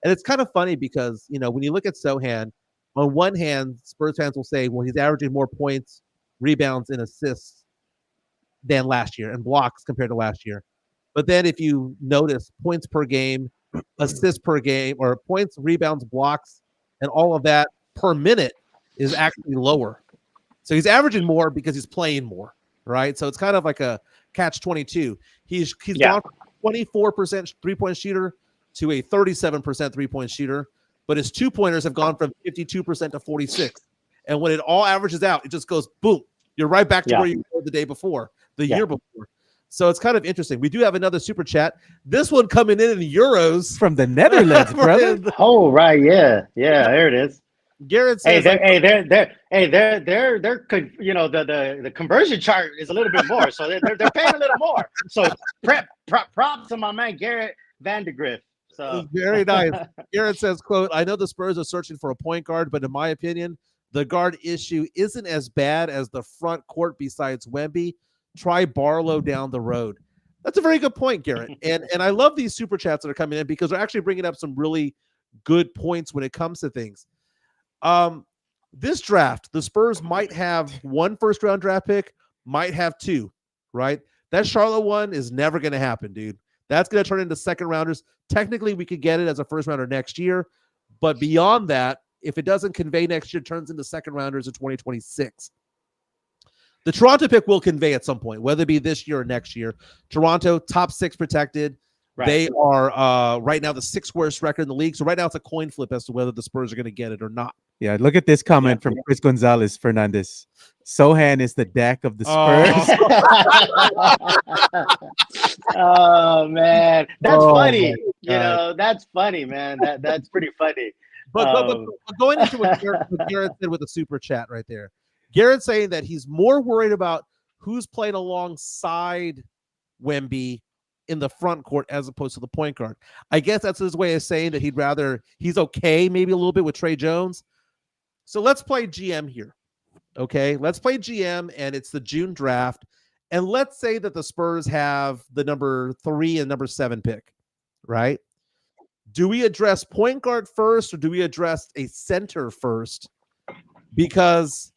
And it's kind of funny because, when you look at Sohan, on one hand, Spurs fans will say, well, he's averaging more points, rebounds, and assists than last year, and blocks compared to last year. But then if you notice points per game, assists per game, or points, rebounds, blocks, and all of that per minute is actually lower. So he's averaging more because he's playing more, right? So it's kind of like a catch-22. He's gone from 24% 3-point shooter to a 37% 3-point shooter, but his 2-pointers have gone from 52% to 46%. And when it all averages out, it just goes boom. You're right back to where you were the day before, the year before. So it's kind of interesting. We do have another super chat. This one coming in euros from the Netherlands, brother. Oh, right, yeah, there it is. Garrett says, the conversion chart is a little bit more, so they're paying a little more. So props to my man Garrett Vandergriff. So very nice. Garrett says, quote, I know the Spurs are searching for a point guard, but in my opinion, the guard issue isn't as bad as the front court besides Wemby. Try Barlow down the road. That's a very good point, Garrett. And I love these super chats that are coming in because they're actually bringing up some really good points when it comes to things. This draft, the Spurs might have 1 first-round draft pick, might have 2, right? That Charlotte one is never going to happen, dude. That's going to turn into second rounders. Technically, we could get it as a first rounder next year, but beyond that, if it doesn't convey next year, it turns into second rounders in 2026. The Toronto pick will convey at some point, whether it be this year or next year. Toronto, top 6 protected. Right. They are right now the 6th worst record in the league. So right now it's a coin flip as to whether the Spurs are going to get it or not. Yeah, look at this comment from Chris Gonzalez Fernandez. Sohan is the Dak of the Spurs. Oh man, that's funny. That's funny, man. That's pretty funny. But going into what Garrett said with the super chat right there, Garrett's saying that he's more worried about who's playing alongside Wemby in the front court as opposed to the point guard. I guess that's his way of saying that he's okay maybe a little bit with Trey Jones. So let's play GM here. Okay, let's play GM, and it's the June draft. And let's say that the Spurs have the number 3 and number 7 pick, right? do we address point guard first or do we address a center first? Because,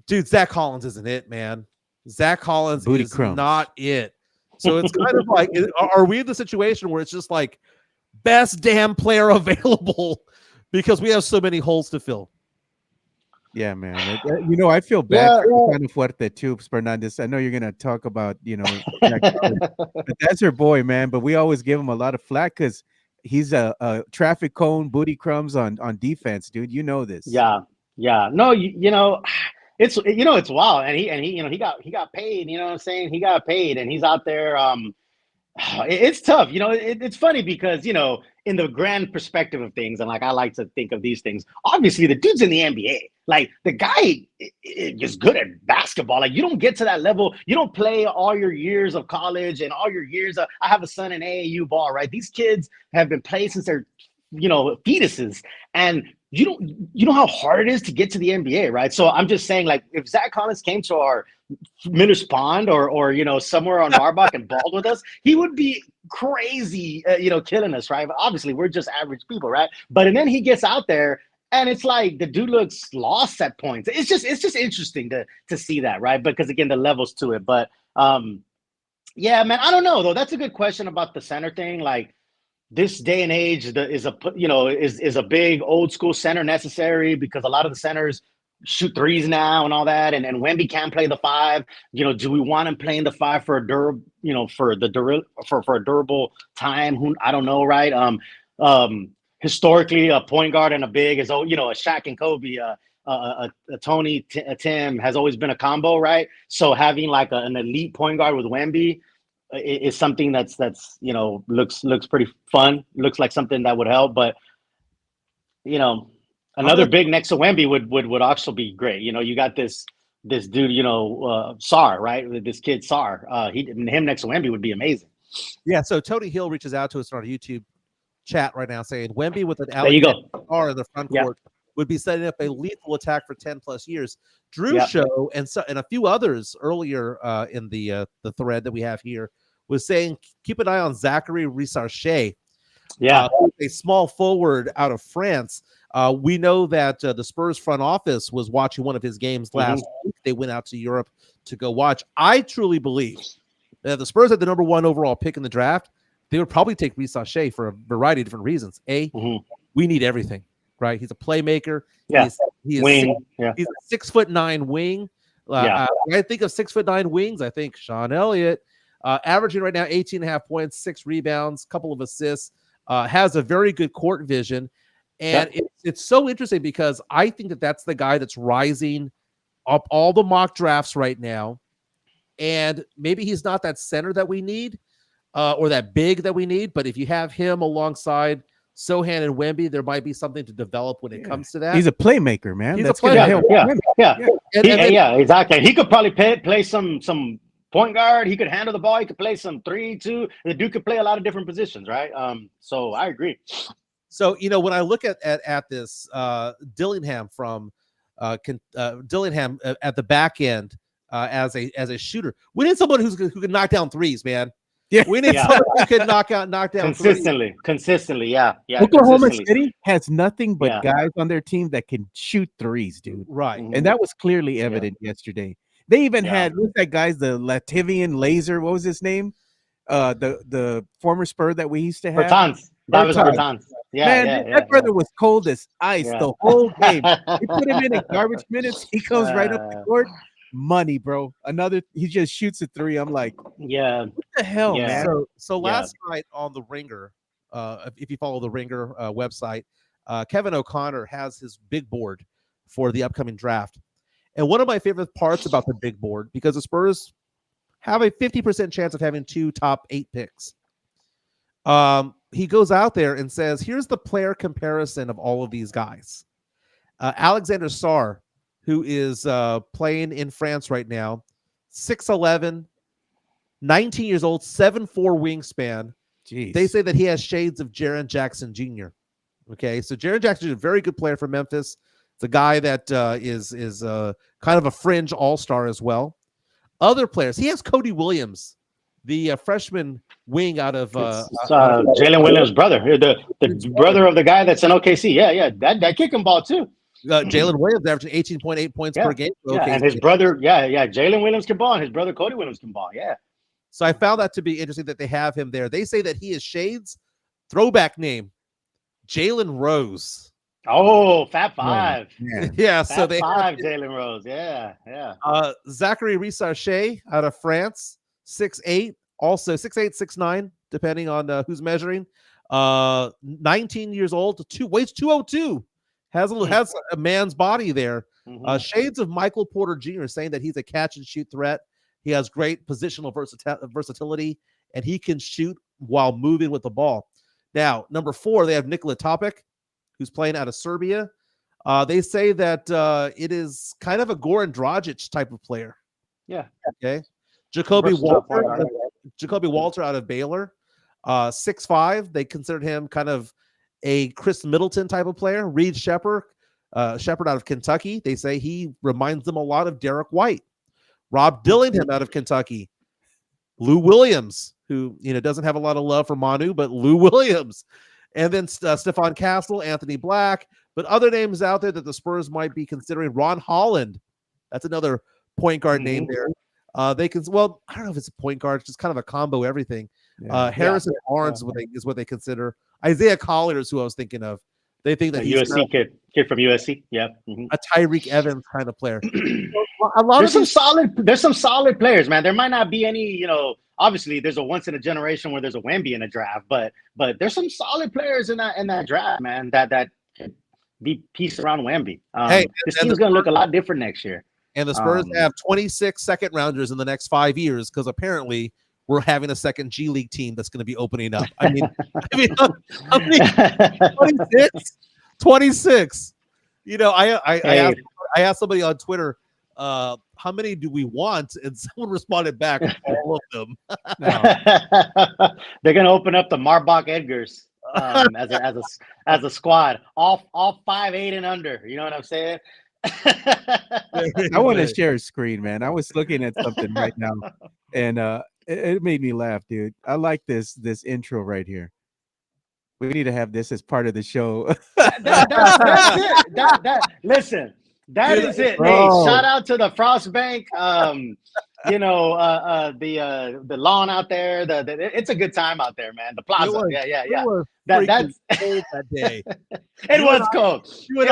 dude, Zach Collins isn't it, man. Zach Collins Booty is crumbs. not it. So it's kind of like, are we in the situation where it's just like best damn player available because we have so many holes to fill? Yeah, man. I feel bad for kind of Fuerte too, Fernandez. I know you're gonna talk about, Zach Collins, but that's her boy, man. But we always give him a lot of flack because he's a traffic cone, booty crumbs on defense, dude. You know this. Yeah. No, it's wild, and he got paid. You know what I'm saying? He got paid, and he's out there. It's tough. It's funny because in the grand perspective of things, and like I like to think of these things. Obviously, the dude's in the NBA. Like the guy is good at basketball. Like you don't get to that level. You don't play all your years of college and all your years of. I have a son in AAU ball. Right, these kids have been playing since they're fetuses, and you know how hard it is to get to the NBA, right? So I'm just saying, like, if Zach Collins came to our Miners Pond or somewhere on Marbach and balled with us, he would be crazy, killing us, right? But obviously, we're just average people, right? And then he gets out there, and it's like the dude looks lost at points. It's just interesting to see that, right? Because again, the levels to it. But yeah, man, I don't know though. That's a good question about the center thing, like. This day and age is a big old school center necessary because a lot of the centers shoot threes now and all that, and Wemby can't play the 5. Do we want him playing the 5 for a durable time? I don't know, right? Historically, a point guard and a big is a Shaq and Kobe, a Tony, a Tim has always been a combo, right? So having like an elite point guard with Wemby is something that's looks pretty fun. Looks like something that would help, but another big next to Wemby would also be great. You got this dude, Sar, right? This kid Sar. Him next to Wemby would be amazing. Yeah. So Tony Hill reaches out to us on our YouTube chat right now saying Wemby with an Alamo Sar in the front court would be setting up a lethal attack for 10+ years. Drew Show and a few others earlier in the thread that we have here was saying keep an eye on Zachary Rissarchet, a small forward out of France. We know that the Spurs front office was watching one of his games last week. They went out to Europe to go watch. I truly believe that if the Spurs had the number 1 overall pick in the draft, they would probably take Rissarchet for a variety of different reasons. We need everything, right? He's a playmaker. Yeah, he's wing. He's a 6'9" wing. When I think of 6'9" wings, I think Sean Elliott. Averaging right now 18.5 points, 6 rebounds, couple of assists, has a very good court vision. And it's so interesting because I think that's the guy that's rising up all the mock drafts right now. And maybe he's not that center that we need or that big that we need. But if you have him alongside Sohan and Wemby, there might be something to develop when it comes to that. He's a playmaker, man. He's that's a playmaker. Yeah, exactly. He could probably play some point guard. He could handle the ball. He could play some 3-2. The dude could play a lot of different positions, right? So I agree. So when I look at this Dillingham from Dillingham at the back end as a shooter, we need someone who can knock down threes, man. Yeah, we need someone who can knock down consistently. Yeah. Oklahoma City has nothing but guys on their team that can shoot threes, dude. Right, and that was clearly evident yesterday. They even had what's that guy's the Latvian laser? What was his name? The former Spur that we used to have. Bertans. That brother was cold as ice the whole game. They put him in garbage minutes. He comes right up the court. Money, bro. He just shoots a 3. I'm like, what the hell, man? So last night on the Ringer, if you follow the Ringer website, Kevin O'Connor has his big board for the upcoming draft. And one of my favorite parts about the big board, because the Spurs have a 50% chance of having 2 top 8 picks. He goes out there and says, here's the player comparison of all of these guys. Alexander Sarr, who is playing in France right now, 6'11", 19 years old, 7'4" wingspan. Jeez. They say that he has shades of Jaren Jackson Jr. Okay, so Jaren Jackson is a very good player for Memphis. It's a guy that is kind of a fringe all-star as well. Other players, he has Cody Williams the freshman wing out of Jalen Williams' brother, the brother of the guy that's in OKC. Yeah, that kicking ball too. Jalen Williams averaging 18.8 points per game. Yeah, and his brother, Jalen Williams can ball, and his brother Cody Williams can ball. Yeah. So I found that to be interesting that they have him there. They say that he is Shade's throwback name, Jalen Rose. Oh, Fat Five. Yeah, Fat so they Five, Jalen Rose. Yeah. Zachary Rissarchet out of France, 6'8", also 6'8", 6'9", depending on who's measuring. 19 years old, weighs 202. Has a man's body there. Shades of Michael Porter Jr. saying that he's a catch and shoot threat. He has great positional versatility, and he can shoot while moving with the ball. Now, number 4, they have Nikola Topic, who's playing out of Serbia. They say that it is kind of a Goran Dragic type of player. Yeah. Okay. Jacoby Walter out of Baylor, 6'5". They considered him kind of a Chris Middleton type of player. Reed Shepherd out of Kentucky. They say he reminds them a lot of Derek White. Rob Dillingham out of Kentucky. Lou Williams, who doesn't have a lot of love for Manu, but Lou Williams. And then Stephon Castle, Anthony Black, but other names out there that the Spurs might be considering. Ron Holland, that's another point guard name there. I don't know if it's a point guard, it's just kind of a combo everything. Harrison Barnes is what they consider. Isaiah Collier is who I was thinking of. They think that he's USC kid from USC. Yeah, a Tyreek Evans kind of player. There's some solid players, man. There might not be any, obviously there's a once in a generation where there's a Wemby in a draft, but there's some solid players in that draft, man. That could be pieced around Wemby. This team's gonna look a lot different next year. And the Spurs have 26 second rounders in the next 5 years because apparently we're having a second G League team that's going to be opening up. I mean, 26. I asked somebody on Twitter, how many do we want? And someone responded back, all of them. They're going to open up the Marbach Edgars as a squad, all 5'8" and under. You know what I'm saying? I want to share a screen, man. I was looking at something right now, and it made me laugh, dude. I like this intro right here. We need to have this as part of the show. That's it. Listen, that is it. Hey, shout out to the Frostbank. The lawn out there. It's a good time out there, man. The plaza. Yeah. That's cold that day. It was cold. You and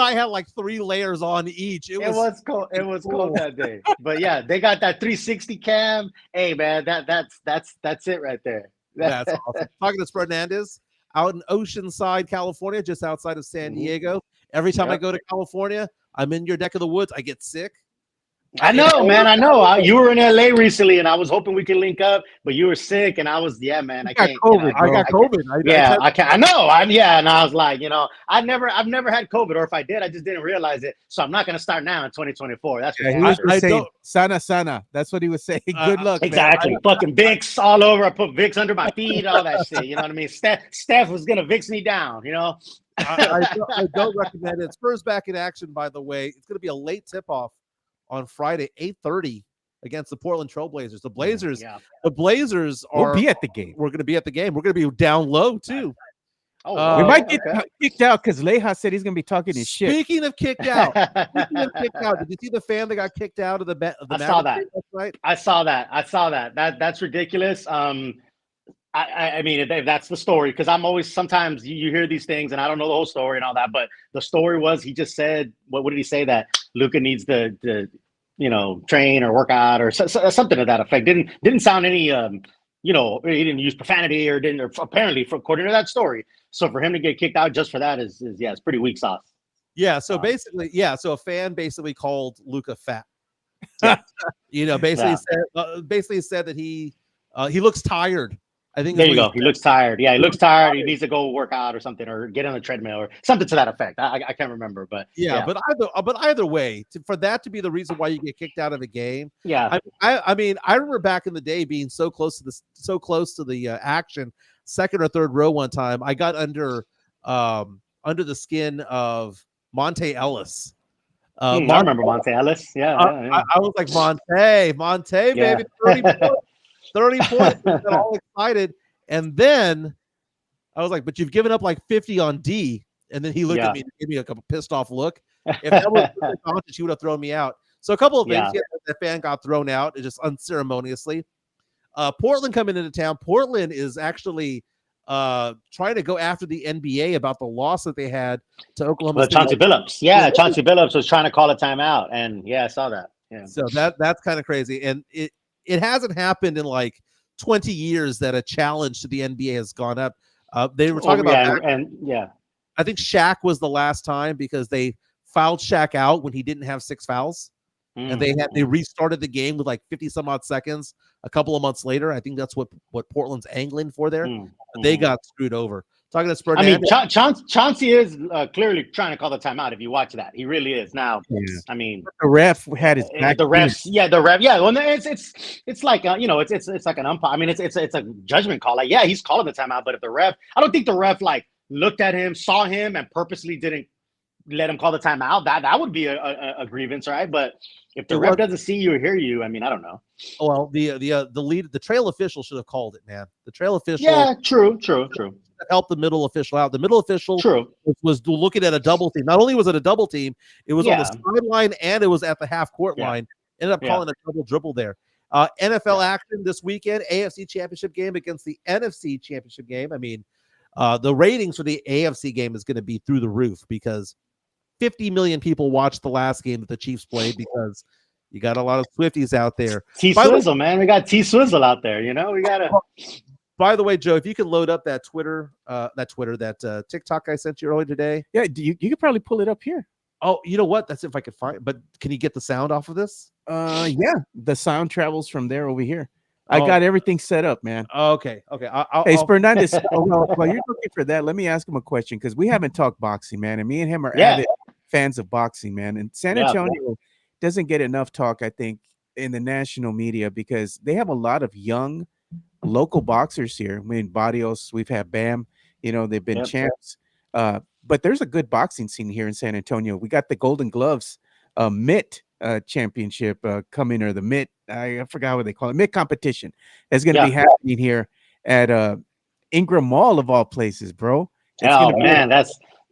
I had like 3 layers on each. It was cold. It was cold that day. But yeah, they got that 360 cam. Hey, man, that's it right there. That's awesome. Talking to Fernandez out in Oceanside, California, just outside of San Diego. Every time I go to California, I'm in your neck of the woods. I get sick. I know, man. I know. You were in LA recently, and I was hoping we could link up, but you were sick, and I was, man. I can't. I got COVID. I can't. I know. And I was like, I've never had COVID, or if I did, I just didn't realize it. So I'm not gonna start now in 2024. That's what he was saying. Sana. That's what he was saying. Good luck. Exactly. Man. Fucking Vicks all over. I put Vicks under my feet, all that shit. You know what I mean? Steph was gonna Vicks me down. I don't recommend it. Spurs back in action, by the way. It's gonna be a late tip-off on Friday, 8:30 against the Portland Trailblazers. The Blazers we'll be at the game. We're going to be at the game. We're going to be down low too. We might get kicked out because Leja said he's going to be talking his shit. Speaking of kicked out, did you see the fan that got kicked out of the I saw that. Right? I saw that. That's ridiculous. I mean, if that's the story, because I'm always, sometimes you hear these things and I don't know the whole story and all that, but the story was he just said, what did he say? That Luka needs to train or work out or something to that effect. Didn't sound any, he didn't use profanity or apparently, according to that story. So for him to get kicked out just for that is it's pretty weak sauce. Yeah. So basically, so a fan basically called Luka fat. Basically said that he looks tired. I think there you go. He looks tired. Yeah, he looks tired. He needs to go work out or something, or get on the treadmill or something to that effect. I can't remember, but but either way, for that to be the reason why you get kicked out of a game. Yeah, I mean, I remember back in the day being so close to the action, second or third row one time. I got under the skin of Monte Ellis. I remember Monte Ellis. Yeah, I was like Monte, baby. 34. 30 points. I got all excited. And then I was like, but you've given up like 50 on D. And then he looked at me and gave me like a pissed off look. If that was Doncic, he would have thrown me out. So a couple of things. Yeah, the fan got thrown out just unceremoniously. Portland coming into town. Portland is actually trying to go after the NBA about the loss that they had to Oklahoma State. Chauncey Billups. Yeah, Chauncey Billups was trying to call a timeout. And I saw that. Yeah. So that's kind of crazy. And it hasn't happened in like 20 years that a challenge to the NBA has gone up. They were talking about that. I think Shaq was the last time because they fouled Shaq out when he didn't have 6 fouls. And they restarted the game with like 50 some odd seconds a couple of months later. I think that's what Portland's angling for there. They got screwed over. Talking to Spurs. I mean, Chauncey is clearly trying to call the timeout. If you watch that, he really is. Now, I mean, the ref had his back. The refs, the ref, Well, it's like it's like an umpire. I mean, it's a judgment call. Like, he's calling the timeout, but if the ref, I don't think the ref like looked at him, saw him, and purposely didn't let him call the timeout. That would be a grievance, right? But if the ref doesn't see you or hear you, I mean, I don't know. Well, the trail official should have called it, man. The trail official. Yeah, true. Help the middle official out. The middle official was looking at a double team. Not only was it a double team, it was on the sideline and it was at the half court line. Ended up calling a double dribble there. NFL action this weekend, AFC Championship game against the NFC Championship game. I mean, the ratings for the AFC game is going to be through the roof because 50 million people watched the last game that the Chiefs played because you got a lot of Swifties out there. T-Swizzle, man. We got T-Swizzle out there, we got to... By the way, Joe, if you can load up that TikTok I sent you earlier today. Yeah, you could probably pull it up here. Oh, you know what? That's if I could find. But can you get the sound off of this? Yeah, the sound travels from there over here. I got everything set up, man. Okay. Hey, Fernandez, while you're looking for that, let me ask him a question because we haven't talked boxing, man, and me and him are avid fans of boxing, man. And San Antonio doesn't get enough talk, I think, in the national media because they have a lot of young local boxers here. I mean, Barrios, we've had Bam, they've been champs. But there's a good boxing scene here in San Antonio. We got the Golden Gloves mitt championship coming, or the mitt, I forgot what they call it, mitt competition is going to be happening here at Ingram Mall of all places, bro. Man,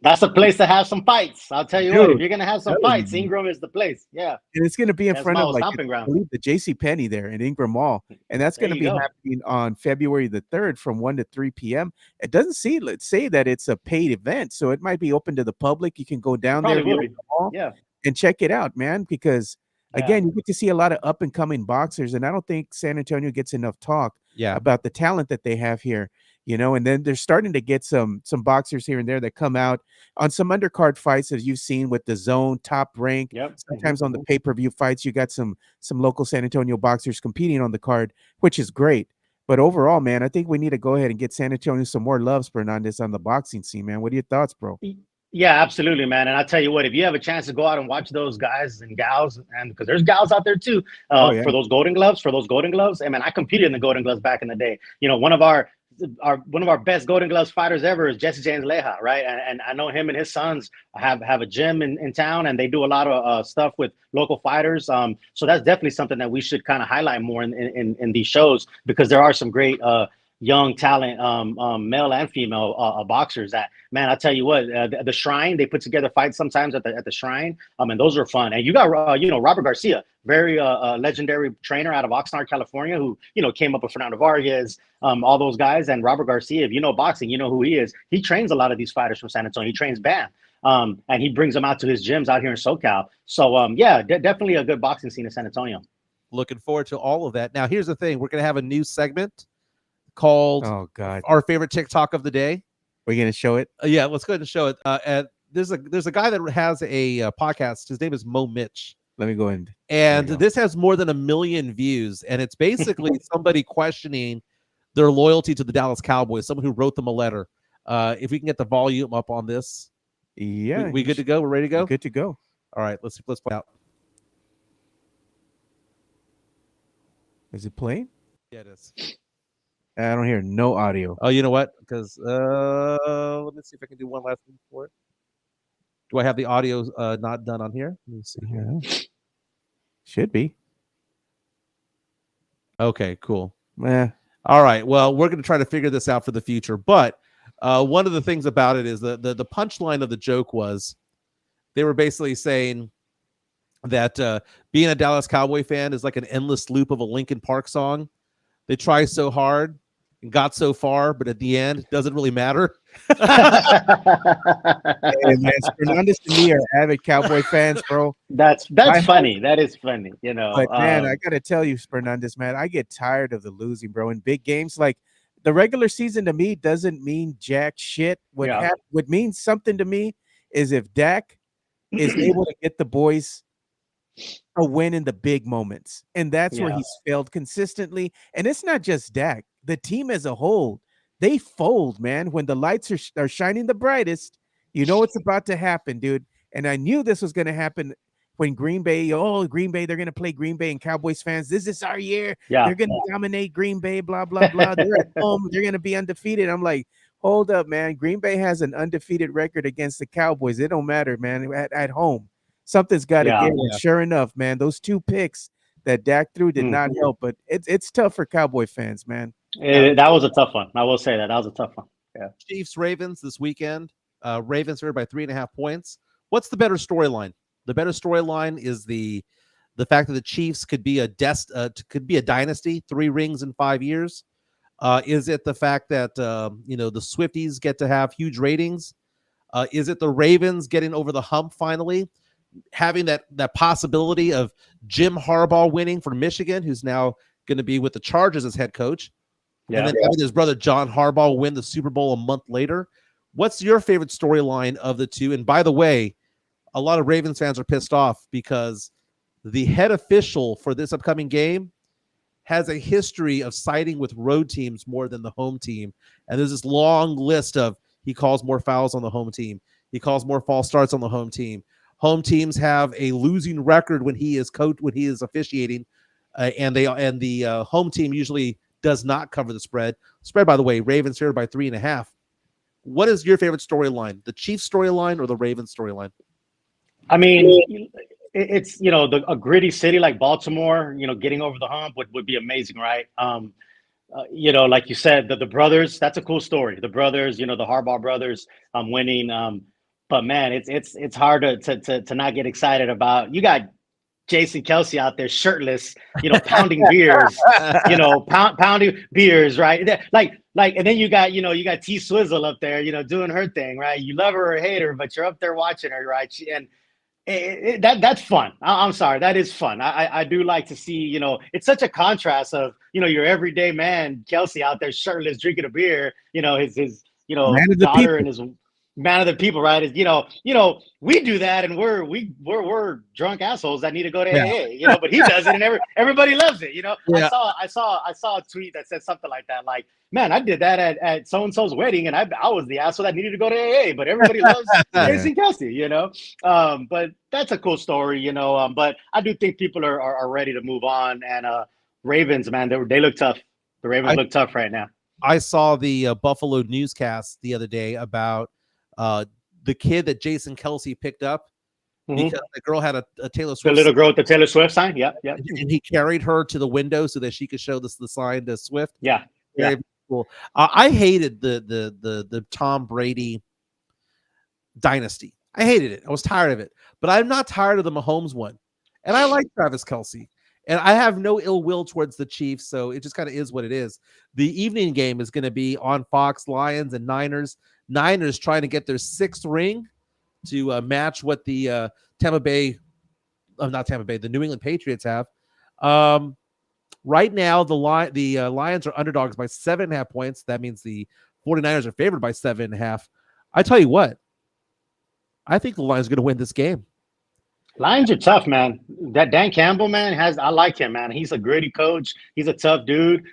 that's a place to have some fights. I'll tell you what, if you're gonna have some fights, Ingram is the place. Yeah, and it's gonna be in front of I believe the JCPenney there in Ingram Mall, and that's gonna be happening on February the 3rd from 1 to 3 p.m. It doesn't say that it's a paid event, so it might be open to the public. You can go down there and check it out, man, because again, you get to see a lot of up and coming boxers, and I don't think San Antonio gets enough talk about the talent that they have here. And then they're starting to get some boxers here and there that come out on some undercard fights, as you've seen with the Zone, Top Rank. Sometimes on the pay-per-view fights, you got some local San Antonio boxers competing on the card, which is great. But overall, man, I think we need to go ahead and get San Antonio some more love, Fernandez, on the boxing scene, man. What are your thoughts, bro? Yeah, absolutely, man. And I'll tell you what, if you have a chance to go out and watch those guys and gals, and because there's gals out there too, for those Golden Gloves, I mean, I competed in the Golden Gloves back in the day. One of our best Golden Gloves fighters ever is Jesse James Leja, right? And I know him and his sons have a gym in town, and they do a lot of stuff with local fighters. So that's definitely something that we should kind of highlight more in these shows, because there are some great young talent, male and female boxers that, man, I'll tell you what, the Shrine, they put together fights sometimes at the Shrine, and those are fun. And you got Robert Garcia, very legendary trainer out of Oxnard, California, who came up with Fernando Vargas, all those guys. And Robert Garcia, if you know boxing, you know who he is. He trains a lot of these fighters from San Antonio. He trains Bam, and he brings them out to his gyms out here in SoCal. So definitely a good boxing scene in San Antonio. Looking forward to all of that. Now, here's the thing: we're gonna have a new segment called Our Favorite TikTok of the Day. We're gonna show it. Yeah, let's go ahead and show it. There's a guy that has a podcast. His name is Mo Mitch. Let me go in. And this has more than 1 million views, and it's basically somebody questioning their loyalty to the Dallas Cowboys. Someone who wrote them a letter. If we can get the volume up on this, we good to go. We're ready to go. Good to go. All right, let's play out. Is it playing? Yeah, it is. I don't hear no audio. Oh, you know what? Because let me see if I can do one last thing for it. Do I have the audio not done on here? Let me see here. Should be. Okay, cool. Eh, All right. Well, we're going to try to figure this out for the future. But one of the things about it is the punchline of the joke was they were basically saying that being a Dallas Cowboy fan is like an endless loop of a Linkin Park song. They try so hard and got so far, but at the end, it doesn't really matter. hey, man, Fernandez and me are avid Cowboy fans, bro. That's My funny. That is funny. But man, I gotta tell you, Fernandez, man, I get tired of the losing, bro. In big games, like the regular season to me doesn't mean jack shit. Yeah. What means something to me is if Dak is able to get the boys a win in the big moments, and that's where Yeah. he's failed consistently. And it's not just Dak; the team as a whole, they fold, man. When the lights are shining the brightest, you know what's about to happen, dude. And I knew this was going to happen when Green Bay, Green Bay, they're going to play Green Bay, and Cowboys fans, this is our year. Yeah. They're going to dominate Green Bay, blah, blah, blah. They're at home. They're going to be undefeated. I'm like, hold up, man. Green Bay has an undefeated record against the Cowboys. It don't matter, man, at home. Something's got to Yeah. give. And sure enough, man, those 2 picks that Dak threw did not help, but it's tough for Cowboy fans, man. That was a tough one. I will say that was a tough one. Yeah. Chiefs Ravens this weekend. Ravens are by 3.5 points. What's the better storyline? The better storyline is the fact that the Chiefs could be a dynasty, 3 rings in 5 years. Is it the fact that the Swifties get to have huge ratings? Is it the Ravens getting over the hump finally, having that possibility of Jim Harbaugh winning for Michigan, who's now going to be with the Chargers as head coach, and then having his brother John Harbaugh win the Super Bowl a month later? What's your favorite storyline of the two? And by the way, a lot of Ravens fans are pissed off because the head official for this upcoming game has a history of siding with road teams more than the home team. And there's this long list of he calls more fouls on the home team. He calls more false starts on the home team. Home teams have a losing record when he is officiating, and the home team usually does not cover the spread. Spread, by the way, Ravens here by 3.5. What is your favorite storyline? The Chiefs storyline or the Ravens storyline? I mean, it's a gritty city like Baltimore. Getting over the hump would be amazing, right? Like you said, the brothers. That's a cool story. The brothers, the Harbaugh brothers, winning. But man, it's hard to not get excited about. You got Jason Kelsey out there shirtless, pounding beers, pounding beers, right? Like, and then you got T Swizzle up there, doing her thing, right? You love her or hate her, but you're up there watching her, right? That's fun. I'm sorry, that is fun. I do like to see, it's such a contrast of, your everyday man, Kelsey out there shirtless, drinking a beer, his daughter and his man of the people, right? Is we do that and we're drunk assholes that need to go to AA, but he does it and everybody loves it. Yeah. I saw a tweet that said something like that, like, man, I did that at so and so's wedding and I was the asshole that needed to go to AA, but everybody loves Jason Kelsey, but that's a cool story, but I do think people are ready to move on. And Ravens, man, they look tough. The Ravens look tough right now. I saw the Buffalo newscast the other day about the kid that Jason Kelsey picked up because the girl had a Taylor Swift. The little girl with the Taylor Swift sign? Yeah. And he carried her to the window so that she could show the sign to Swift. Yeah. Very cool. I hated the Tom Brady dynasty. I hated it. I was tired of it. But I'm not tired of the Mahomes one. And I like Travis Kelsey. And I have no ill will towards the Chiefs, so it just kind of is what it is. The evening game is going to be on Fox, Lions and Niners. Niners trying to get their 6th ring to match what the the New England Patriots have. Right now, the Lions are underdogs by 7.5 points. That means the 49ers are favored by 7.5. I tell you what, I think the Lions are going to win this game. Lions are tough, man. That Dan Campbell, man, I like him, man. He's a gritty coach. He's a tough dude.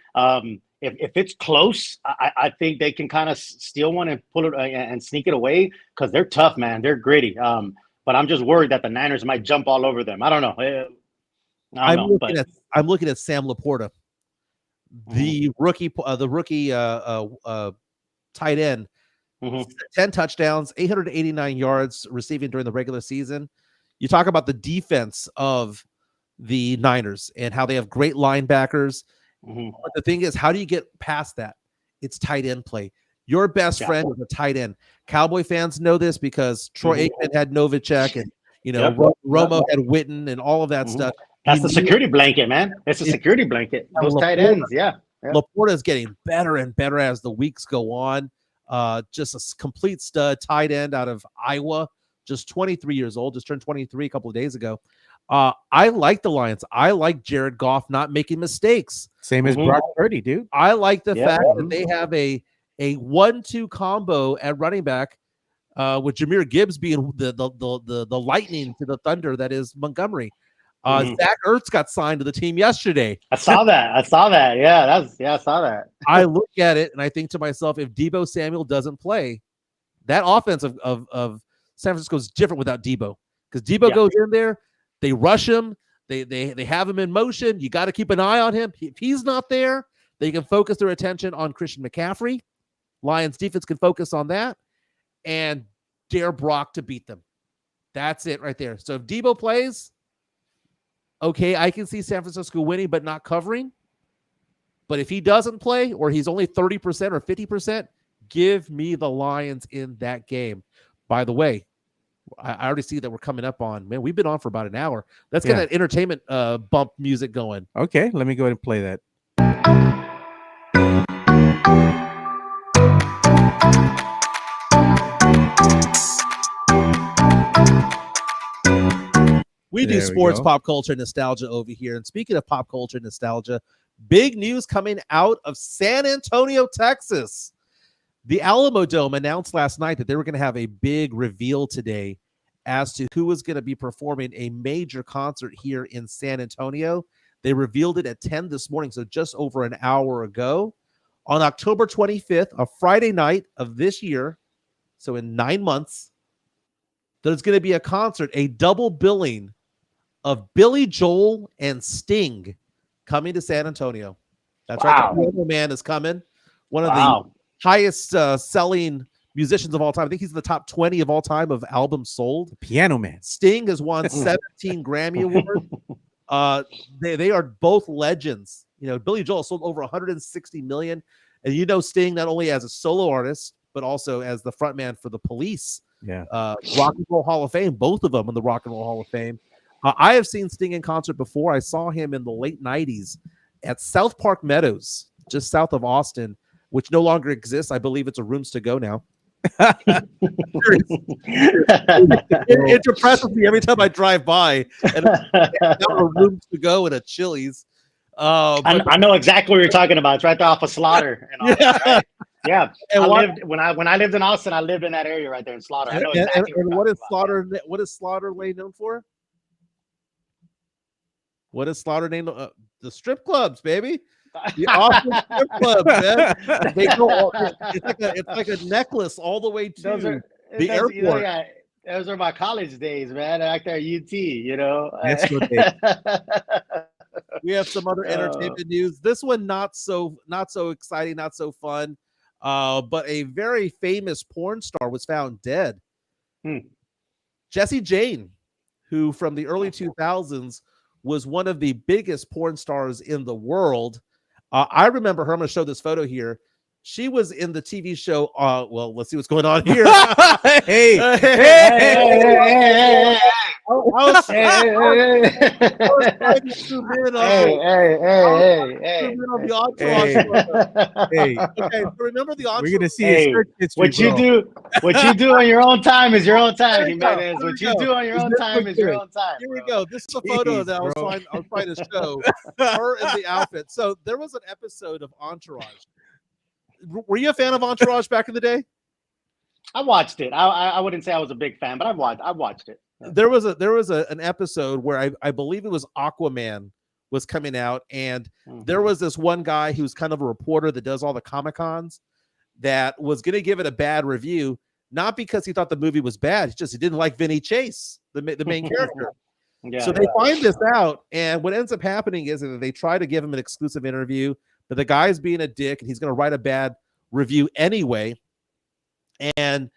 If it's close, I think they can kind of steal one and pull it and sneak it away because they're tough, man. They're gritty. But I'm just worried that the Niners might jump all over them. I don't know. I'm looking at Sam Laporta, the rookie tight end. 10 touchdowns, 889 yards receiving during the regular season. You talk about the defense of the Niners and how they have great linebackers But the thing is, how do you get past that? It's tight end play. Your best friend is a tight end. Cowboy fans know this because Troy Aikman had Novacek, and Romo had Witten, and all of that stuff. That's the security blanket, man. It's a security blanket. Those tight ends, Laporta is getting better and better as the weeks go on. Just a complete stud tight end out of Iowa, just 23 years old, just turned 23 a couple of days ago. I like the Lions. I like Jared Goff not making mistakes. Same as Brock Purdy, dude. I like the fact that they have a 1-2 combo at running back, with Jahmyr Gibbs being the lightning to the thunder that is Montgomery. Zach Ertz got signed to the team yesterday. I saw that. Yeah, I saw that. I look at it and I think to myself, if Deebo Samuel doesn't play, that offense of San Francisco is different without Deebo, because Deebo goes in there, they rush him, they have him in motion. You got to keep an eye on him. If he's not there, they can focus their attention on Christian McCaffrey. Lions defense can focus on that and dare Brock to beat them. That's it right there. So if Deebo plays, okay, I can see San Francisco winning but not covering. But if he doesn't play, or he's only 30% or 50%, give me the Lions in that game. By the way, I already see that we're coming up on, man, we've been on for about an hour. Let's get that entertainment bump music going. Okay, let me go ahead and play that. We do sports pop culture nostalgia over here. And speaking of pop culture nostalgia, big news coming out of San Antonio, Texas. The Alamo Dome announced last night that they were going to have a big reveal today as to who was going to be performing a major concert here in San Antonio. They revealed it at 10 this morning, so just over an hour ago. On October 25th, a Friday night of this year, so in 9 months, there's going to be a concert, a double billing of Billy Joel and Sting coming to San Antonio. That's right. The Piano Man is coming. One of the highest selling musicians of all time. I think he's in the top 20 of all time of albums sold. The Piano Man. Sting has won 17 Grammy Awards. They are both legends. You know, Billy Joel sold over 160 million. And you know Sting not only as a solo artist, but also as the frontman for the Police. Yeah. Rock and Roll Hall of Fame, both of them in the Rock and Roll Hall of Fame. I have seen Sting in concert before. I saw him in the late 90s at South Park Meadows, just south of Austin, which no longer exists. I believe it's a Rooms to Go now. It depresses me every time I drive by and a Rooms to Go and a Chili's. I know exactly what you're talking about. It's right there off of Slaughter. And all that, right? Yeah. When I lived in Austin, I lived in that area right there in Slaughter. I know exactly what is Slaughter? What is Slaughter Way known for? What is Slaughter named? The strip clubs, baby. The Austin strip clubs, man. They go. It's like a necklace all the way to the airport. You know, those are my college days, man. Back there at UT, you know. That's what they. We have some other entertainment news. This one not so exciting, not so fun. But a very famous porn star was found dead. Jessie Jane, who from the early 2000s was one of the biggest porn stars in the world. I remember her. I'm going to show this photo here. She was in the TV show. Well, let's see what's going on here. Hey. I was trying to zoom in on the Entourage. Okay, so remember the Entourage. We're gonna see what you do on your own time is your own time, Jimenez. What you do on your own time is your own time. Here we go. This is a photo that I was trying to show her in the outfit. So there was an episode of Entourage. Were you a fan of Entourage back in the day? I watched it. I wouldn't say I was a big fan, but I watched it. There was an episode where I believe it was Aquaman was coming out, and there was this one guy who's kind of a reporter that does all the Comic-Cons that was going to give it a bad review, not because he thought the movie was bad, it's just he didn't like Vinny Chase, the main character. So they find this out, and what ends up happening is that they try to give him an exclusive interview, but the guy's being a dick, and he's going to write a bad review anyway. And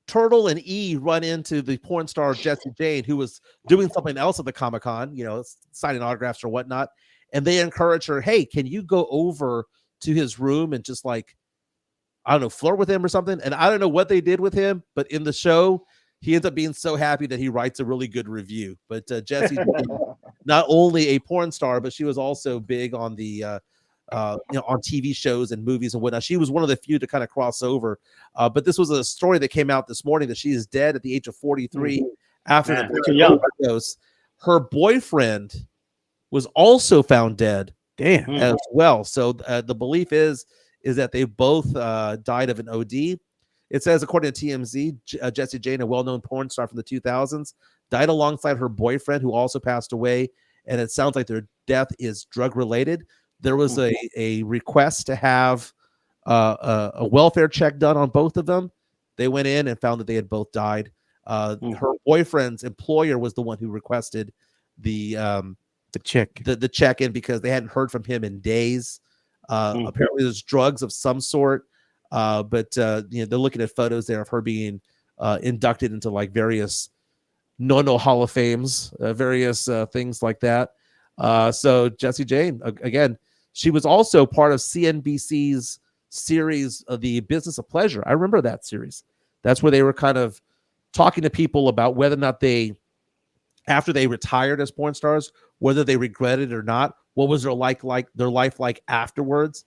Turtle and E run into the porn star Jessie Jane, who was doing something else at the Comic-Con, you know, signing autographs or whatnot. and they encourage her, hey, can you go over to his room and just like, I don't know, flirt with him or something? And I don't know what they did with him, but in the show, he ends up being so happy that he writes a really good review. But Jessie, not only a porn star, but she was also big on the, on TV shows and movies and whatnot. She was one of the few to kind of cross over. But this was a story that came out this morning that she is dead at the age of 43 after an overdose. Her boyfriend was also found dead as well. So the belief is that they both died of an OD. It says, according to TMZ, Jessie Jane, a well-known porn star from the 2000s, died alongside her boyfriend, who also passed away. And it sounds like their death is drug-related. There was a request to have a welfare check done on both of them. They went in and found that they had both died. Her boyfriend's employer was the one who requested the check-in because they hadn't heard from him in days. Apparently there's drugs of some sort, but they're looking at photos there of her being inducted into like various no Hall of Fames, various things like that. So Jessie Jane, again, she was also part of CNBC's series of The Business of Pleasure. I remember that series. That's where they were kind of talking to people about whether or not they, after they retired as porn stars, whether they regretted it or not. What was their life like afterwards?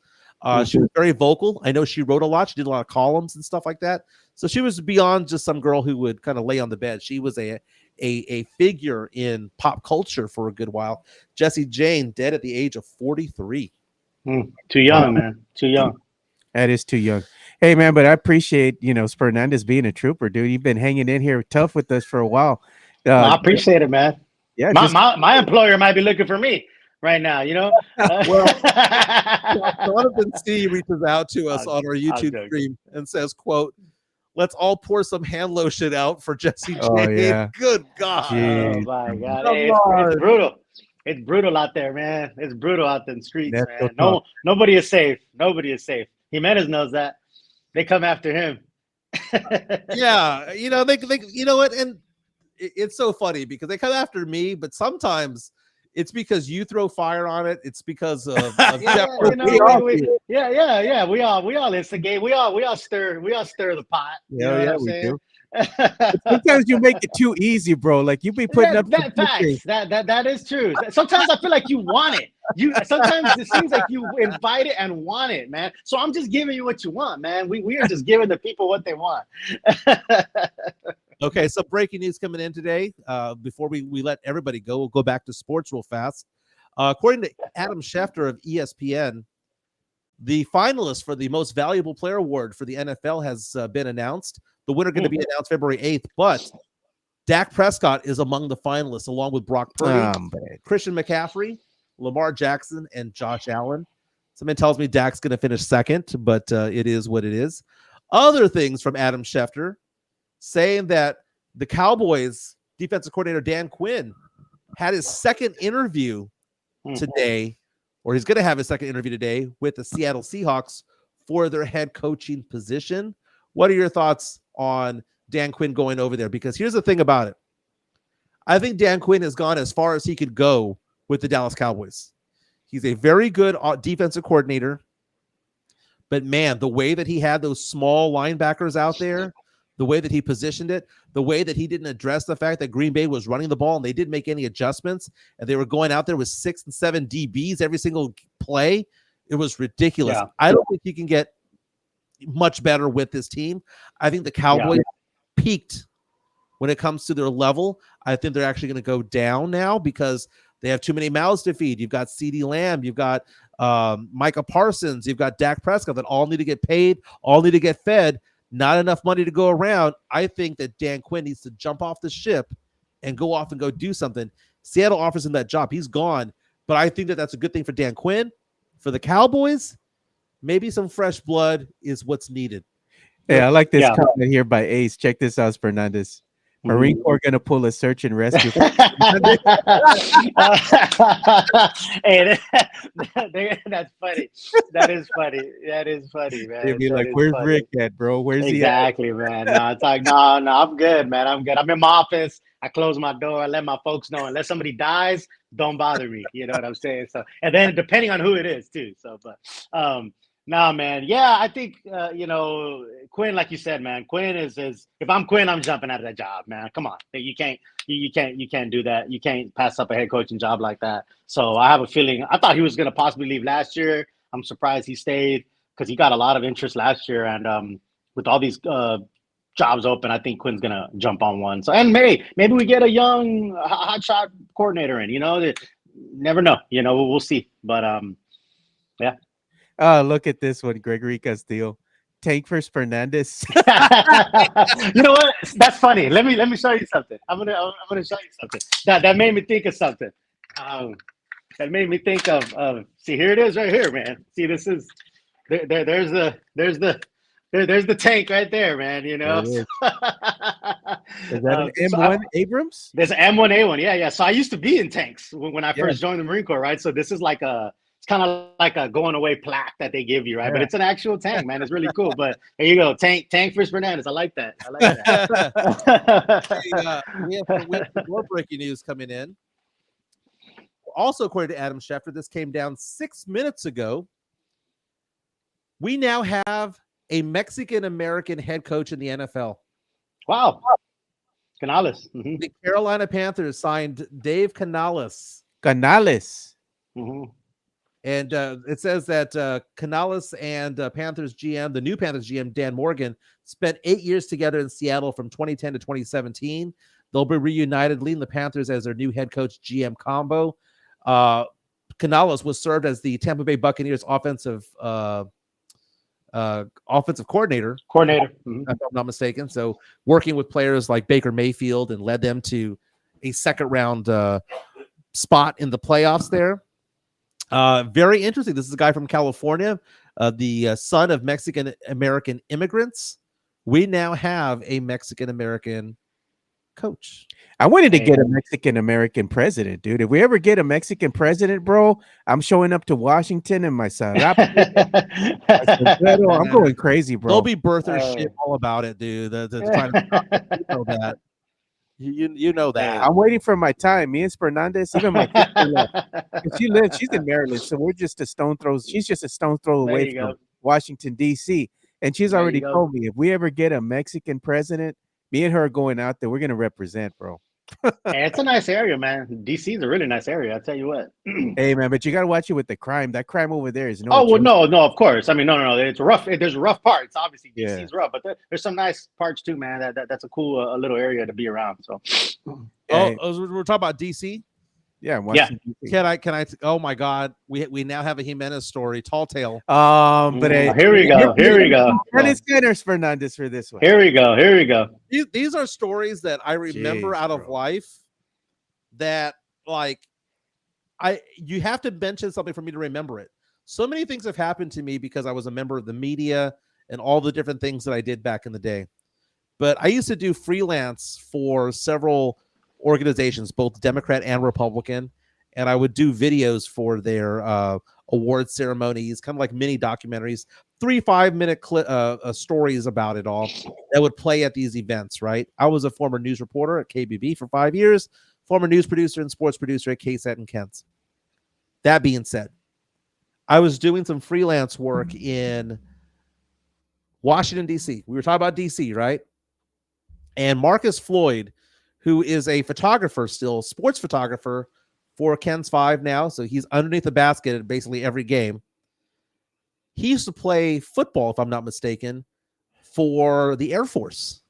She was very vocal. I know she wrote a lot. She did a lot of columns and stuff like that. So she was beyond just some girl who would kind of lay on the bed. She was a figure in pop culture for a good while. Jessie Jane, dead at the age of 43. Too young, man. Too young. That is too young. Hey, man, but I appreciate, Fernandez being a trooper, dude. You've been hanging in here tough with us for a while. I appreciate it, man. Yeah, my employer might be looking for me right now, Jonathan C reaches out to us on our YouTube stream and says, quote, "Let's all pour some hand lotion out for Jessie Jane." Oh, yeah. Good God. Oh, my God. Hey, it's brutal. It's brutal out there, man. It's brutal out there in the streets, man. Nobody is safe. Nobody is safe. Jimenez knows that. They come after him. Yeah. They you know what? And it's so funny because they come after me, but sometimes it's because you throw fire on it. It's because of we all instigate. We all stir the pot. Yeah, we do. Sometimes you make it too easy, bro. Like you be putting up that facts. That is true. Sometimes I feel like you want it. Sometimes it seems like you invite it and want it, man. So I'm just giving you what you want, man. We are just giving the people what they want. Okay, so breaking news coming in today. Before we let everybody go, we'll go back to sports real fast. According to Adam Schefter of ESPN, the finalist for the most valuable player award for the NFL has been announced. The winner going to be announced February 8th, but Dak Prescott is among the finalists, along with Brock Purdy, Christian McCaffrey, Lamar Jackson, and Josh Allen. Something tells me Dak's going to finish second, but it is what it is. Other things from Adam Schefter saying that the Cowboys defensive coordinator Dan Quinn had his second interview today, or he's going to have his second interview today with the Seattle Seahawks for their head coaching position. What are your thoughts on Dan Quinn going over there? Because here's the thing about it. I think Dan Quinn has gone as far as he could go with the Dallas Cowboys. He's a very good defensive coordinator, but man, the way that he had those small linebackers out there, the way that he positioned it, the way that he didn't address the fact that Green Bay was running the ball and they didn't make any adjustments, and they were going out there with 6 and 7 DBs every single play. It was ridiculous. Yeah. I don't think you can get much better with this team. I think the Cowboys peaked when it comes to their level. I think they're actually going to go down now because they have too many mouths to feed. You've got CeeDee Lamb, you've got Micah Parsons, you've got Dak Prescott that all need to get paid, all need to get fed. Not enough money to go around. I think that Dan Quinn needs to jump off the ship and go off and go do something. Seattle offers him that job. He's gone. But I think that that's a good thing for Dan Quinn. For the Cowboys, maybe some fresh blood is what's needed. Hey, I like this comment here by Ace. Check this out, Fernandez. Marine Corps gonna pull a search and rescue. Hey, that's funny. That is funny. That is funny, man. They'd be That like, is "Where's funny. Rick at, bro? Where's he at?" Exactly, man. No, it's like, no, I'm good, man. I'm good. I'm in my office. I close my door. I let my folks know. Unless somebody dies, don't bother me. You know what I'm saying? So, and then depending on who it is, too. So, but, nah, man. Yeah, I think Quinn, like you said, man. Quinn is if I'm Quinn, I'm jumping out of that job, man. Come on, you can't do that. You can't pass up a head coaching job like that. So I have a feeling. I thought he was gonna possibly leave last year. I'm surprised he stayed because he got a lot of interest last year, and with all these jobs open, I think Quinn's gonna jump on one. So, and maybe we get a young hotshot coordinator in. Never know. We'll see. But yeah. Oh, look at this one, Gregory Castillo. Tank versus Fernandez. You know what? That's funny. Let me show you something. I'm gonna show you something. That made me think of something. That made me think of. See, here it is, right here, man. See, this is there's the tank right there, man. There it is. Is that an M1 Abrams? There's an M1A1. Yeah. So I used to be in tanks when I first joined the Marine Corps, right? So this is like it's kind of like a going away plaque that they give you, right? Yeah. But it's an actual tank, man. It's really cool. But there you go, tank versus Fernandez. I like that. We have more breaking news coming in. Also, according to Adam Schefter, this came down 6 minutes ago. We now have a Mexican-American head coach in the NFL. Wow. Canales. Mm-hmm. The Carolina Panthers signed Dave Canales. Mm-hmm. And it says that Canales and Panthers GM, the new Panthers GM, Dan Morgan, spent 8 years together in Seattle from 2010 to 2017. They'll be reunited, leading the Panthers as their new head coach GM combo. Canales was served as the Tampa Bay Buccaneers offensive coordinator, mm-hmm. if I'm not mistaken. So working with players like Baker Mayfield and led them to a second round spot in the playoffs there. Very interesting. This is a guy from California, the son of Mexican-American immigrants. We now have a Mexican-American coach. I wanted to get a Mexican-American president, dude. If we ever get a Mexican president, bro, I'm showing up to Washington and my son. I'm going crazy, bro. They'll be birthers shit all about it, dude. Trying to stop it. You know that. You know that. I'm waiting for my time. Me and Fernandez, even my sister left. She's in Maryland, so we're just a stone throw. She's just a stone throw away from Washington, D.C. And she's already told me if we ever get a Mexican president, me and her are going out there. We're gonna represent, bro. Hey, it's a nice area, man. DC is a really nice area. I'll tell you what. Hey, man, but you gotta watch it with the crime. That crime over there is no. Of course. I mean, no. It's rough. There's rough parts. Obviously, DC is rough, but there's some nice parts too, man. That's a cool little area to be around. So. We're talking about DC. Yeah. Can I? Oh my God, we now have a Jimenez story. Tall tale. But here we go. And it's Dennis Fernandez for this one. Here we go. These are stories that I remember out of life. That you have to mention something for me to remember it. So many things have happened to me because I was a member of the media and all the different things that I did back in the day. But I used to do freelance for several organizations, both Democrat and Republican, and I would do videos for their award ceremonies, kind of like mini documentaries, 3-5 minute stories about it all that would play at these events, right? I was a former news reporter at KBB for 5 years, former news producer and sports producer at KSAT and Kent's. That being said, I was doing some freelance work in Washington, D.C. We were talking about D.C., right? And Marcus Floyd, who is a photographer still, sports photographer for Ken's 5 now. So he's underneath the basket at basically every game. He used to play football, if I'm not mistaken, for the Air Force.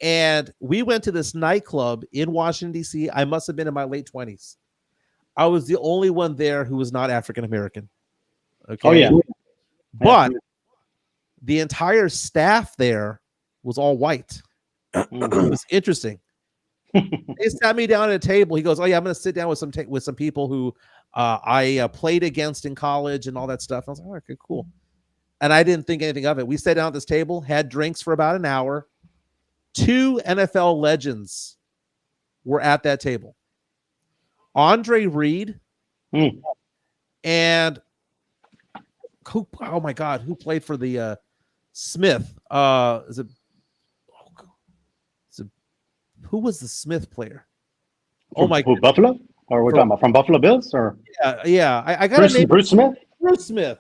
And we went to this nightclub in Washington, D.C. I must have been in my late 20s. I was the only one there who was not African-American. Okay. Oh, yeah. But the entire staff there was all white. It was interesting. He sat me down at a table. He goes, "Oh yeah, I'm going to sit down with some people who I played against in college and all that stuff." I was like, "Oh, okay, cool." And I didn't think anything of it. We sat down at this table, had drinks for about an hour, 2 NFL legends were at that table. Andre Reed and who? Oh my God, who played for the Smith? Who was the Smith player? Who, Buffalo? Or we're talking about from Buffalo Bills? Or yeah. I got Bruce Smith? Bruce Smith.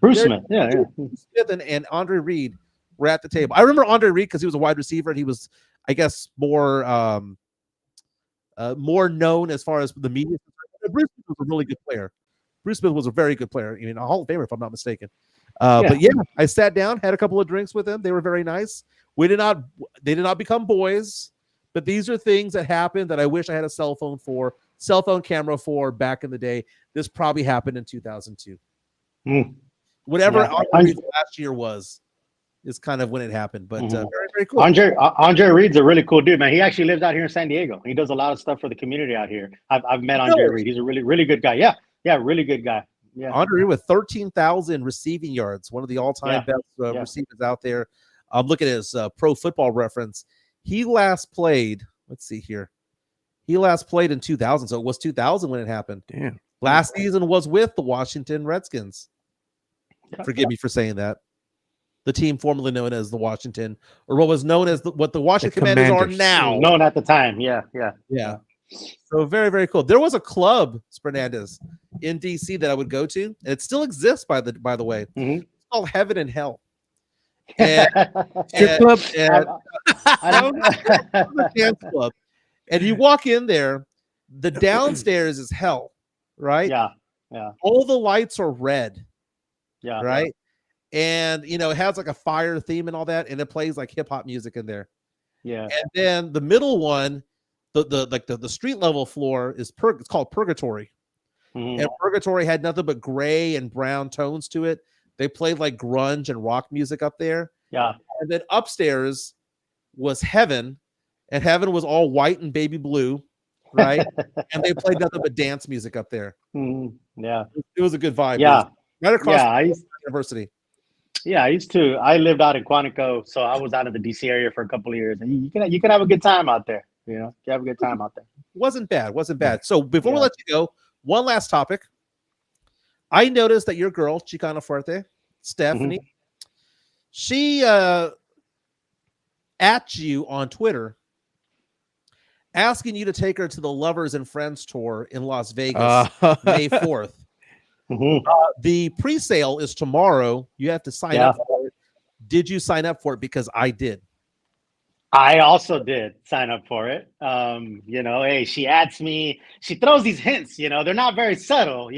Bruce Smith. Yeah. Bruce Smith and Andre Reed were at the table. I remember Andre Reed because he was a wide receiver and he was, I guess, more known as far as the media. Bruce Smith was a really good player. Bruce Smith was a very good player. I mean, a Hall of Famer, if I'm not mistaken. But yeah, I sat down, had a couple of drinks with them. They were very nice. They did not become boys, but these are things that happened that I wish I had a cell phone camera for back in the day. This probably happened in 2002. Whatever last year is kind of when it happened. But very, very cool. Andre Reed's a really cool dude, man. He actually lives out here in San Diego. He does a lot of stuff for the community out here. I've met Andre Reed. He's a really, really good guy. Yeah, really good guy. Yeah. Andre Reed with 13,000 receiving yards, one of the all-time best receivers out there. I'm looking at his Pro Football Reference. He last played. Let's see here. He last played in 2000, so it was 2000 when it happened. Damn. Last season was with the Washington Redskins. Forgive me for saying that. The team formerly known as the Washington, or what was known as what the Washington Commanders are now. Known at the time. Yeah. So very, very cool. There was a club, Fernandez, in DC that I would go to, and it still exists by the way. It's called Heaven and Hell. And strip club and dance club. And you walk in there, the downstairs is hell, right? Yeah. All the lights are red. Yeah. Right. And it has like a fire theme and all that, and it plays like hip hop music in there. Yeah. And then the middle one, the street level floor is it's called Purgatory. And Purgatory had nothing but gray and brown tones to it. They played like grunge and rock music up there. Yeah. And then upstairs was Heaven, and Heaven was all white and baby blue, right? And they played nothing but dance music up there. Yeah. It was a good vibe. Yeah. Right across the university. Yeah, I lived out in Quantico, so I was out in the DC area for a couple of years, and you can have a good time out there. You have a good time out there. Wasn't bad. So before we let you go, one last topic. I noticed that your girl, Chicana Fuerte, Stephanie, she at you on Twitter asking you to take her to the Lovers and Friends tour in Las Vegas May 4th. The pre-sale is tomorrow. You have to sign up for it. Did you sign up for it? Because I did. I also did sign up for it. Hey, she adds me. She throws these hints. They're not very subtle.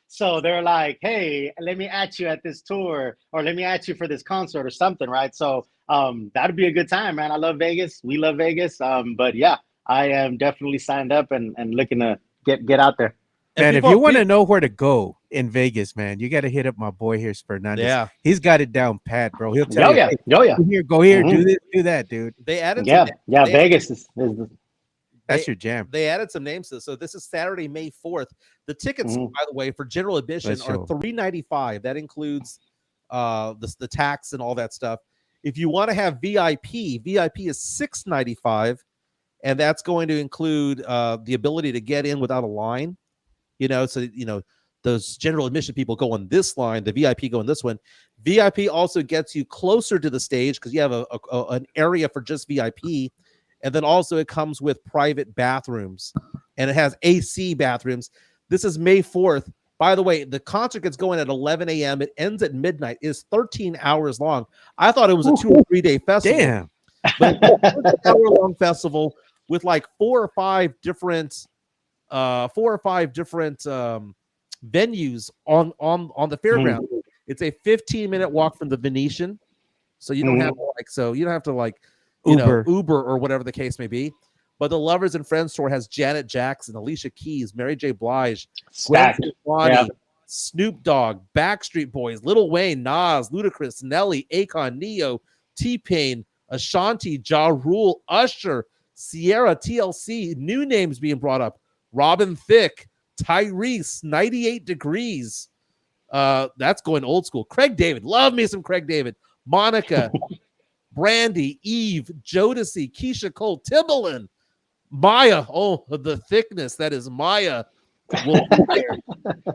So they're like, hey, let me at you at this tour, or let me at you for this concert or something, right? So that'd be a good time, man. I love Vegas. We love Vegas. But yeah, I am definitely signed up and looking to get out there. Man, if you want to know where to go in Vegas, man, you got to hit up my boy here, Fernandez. Yeah, he's got it down pat, bro. He'll tell you. Go here, do this, do that, dude. They added. Vegas is that's your jam. They added some names to this. So this is Saturday, May 4th. The tickets, by the way, for general admission are $395. That includes the tax and all that stuff. If you want to have VIP is $695, and that's going to include the ability to get in without a line. Those general admission people go on this line, the VIP go on this one. VIP also gets you closer to the stage because you have an area for just VIP. And then also it comes with private bathrooms, and it has AC bathrooms. This is May 4th. By the way, the concert gets going at 11 a.m. It ends at midnight. It's 13 hours long. I thought it was a 2 or 3 day festival. Damn. But it's an hour-long festival with like four or five different venues on the fairground. It's a 15-minute walk from the Venetian, so you don't have to Uber or whatever the case may be. But the Lovers and Friends tour has Janet Jackson, Alicia Keys, Mary J. Blige, Gwen Stefani, Snoop Dogg, Backstreet Boys, Lil Wayne, Nas, Ludacris, Nelly, Akon, Neo, T-Pain, Ashanti, Ja Rule, Usher, Sierra, TLC. New names being brought up: Robin Thicke, Tyrese, 98 Degrees. That's going old school. Craig David, love me some Craig David. Monica, Brandy, Eve, Jodeci, Keisha Cole, Timbaland, Maya. Oh, the thickness that is Maya will be there.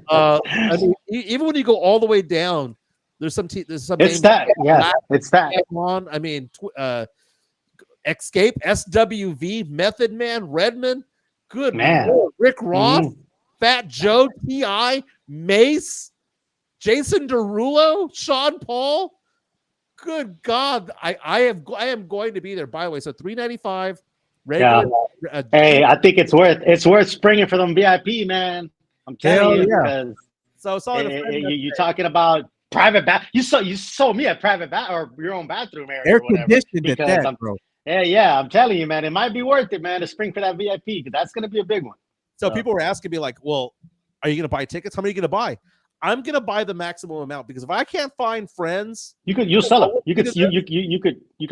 I mean, even when you go all the way down, there's some It's names. that. Yeah, it's that. On. I mean, Escape, SWV, Method Man, Redman. Good Man. Lord. Rick Ross, Fat Joe, T.I., Mace, Jason Derulo, Sean Paul. Good God, I am going to be there. By the way, so $395 regular. Yeah. Hey, I think it's worth springing for them VIP, man. I'm telling you, because you're talking about private bath. You saw me at private bath or your own bathroom area. Air or whatever, conditioned at that, bro. Yeah, I'm telling you, man, it might be worth it, man, to spring for that VIP because that's going to be a big one. So people were asking me like, well, are you going to buy tickets? How many are you going to buy? I'm going to buy the maximum amount because if I can't find friends, you'll sell them. You could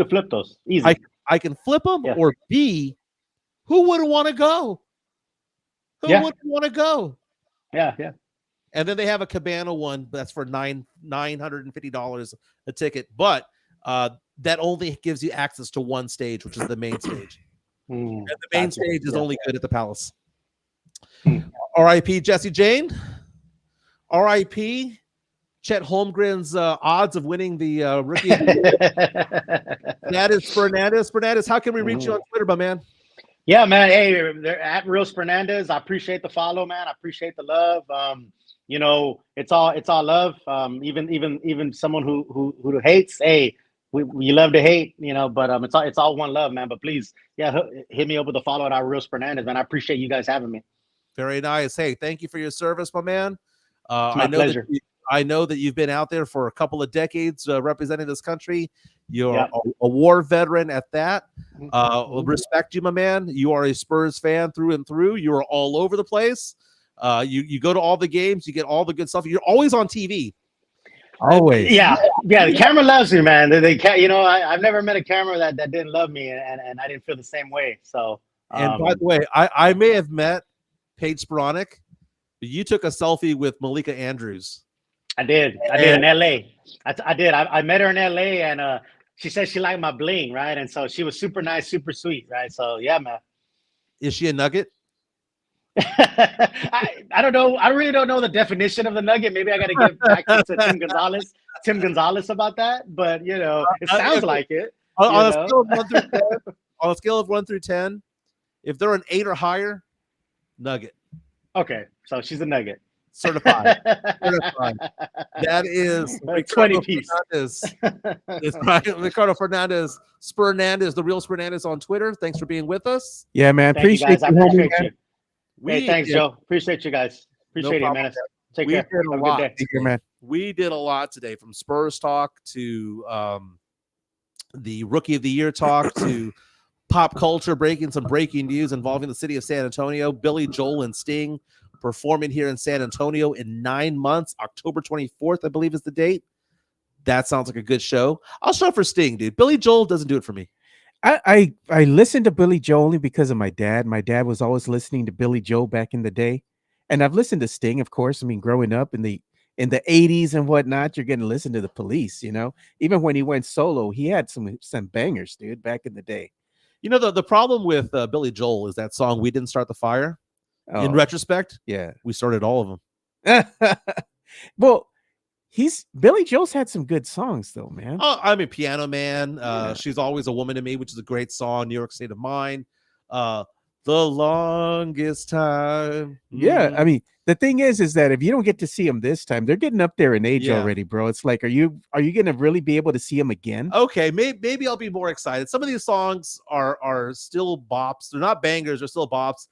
flip those easy. I can flip them, or B, who wouldn't want to go? Who wouldn't want to go? Yeah. And then they have a Cabana one that's for $950 a ticket, but that only gives you access to one stage, which is the main stage. And the main stage is only good at the Palace. R.I.P. Jesse Jane. R.I.P. Chet Holmgren's odds of winning the rookie. That is Fernandez. Fernandez, how can we reach you on Twitter, my man? Yeah, man. Hey, they're at Reels Fernandez. I appreciate the follow, man. I appreciate the love. It's all love. Even someone who hates, hey, we love to hate, but it's all one love, man. But please, hit me up with a follow at our Reels Fernandez, man. I appreciate you guys having me. Very nice. Hey, thank you for your service, my man. It's my pleasure. I know that you've been out there for a couple of decades representing this country. You're a war veteran at that. Respect you, my man. You are a Spurs fan through and through. You are all over the place. You go to all the games. You get all the good stuff. You're always on TV. Always. Yeah. The camera loves me, man. I've never met a camera that didn't love me, and I didn't feel the same way. So. And by the way, I may have met Paige Sporonic. You took a selfie with Malika Andrews. I did in LA. I did. I met her in LA, and she said she liked my bling, right? And so she was super nice, super sweet, right? So yeah, man. Is she a nugget? I don't know. I really don't know the definition of the nugget. Maybe I got to get back to Tim Gonzalez about that. But it sounds like it. On a scale of 1 through 10, if they're an 8 or higher, nugget. Okay, so she's a nugget. Certified. That is 20 piece. It's Ricardo Fernandez, Spurnandez, the real Spurnandez on Twitter. Thanks for being with us. Yeah, man. Appreciate you. Hey, thanks, Joe. Appreciate you guys. Appreciate it, man. Take care. Did a lot. Take care, man. We did a lot today, from Spurs talk to the Rookie of the Year talk to pop culture, some breaking news involving the city of San Antonio. Billy Joel and Sting performing here in San Antonio in 9 months. October 24th, I believe, is the date. That sounds like a good show. I'll show up for Sting, dude. Billy Joel doesn't do it for me. I listened to Billy Joel only because of my dad. My dad was always listening to Billy Joel back in the day. And I've listened to Sting, of course. I mean, growing up in the 80s and whatnot, you're going to listen to the Police, Even when he went solo, he had some bangers, dude, back in the day. The problem with Billy Joel is that song, We Didn't Start the Fire. Oh, in retrospect, we started all of them. Well, Billy Joel's had some good songs, though, man. Oh, I mean, Piano Man. She's Always a Woman to Me, which is a great song. New York State of Mind. The Longest Time. Yeah, I mean, the thing is that if you don't get to see them this time, they're getting up there in age already, bro. It's like, are you going to really be able to see them again? Okay, maybe I'll be more excited. Some of these songs are still bops. They're not bangers. They're still bops.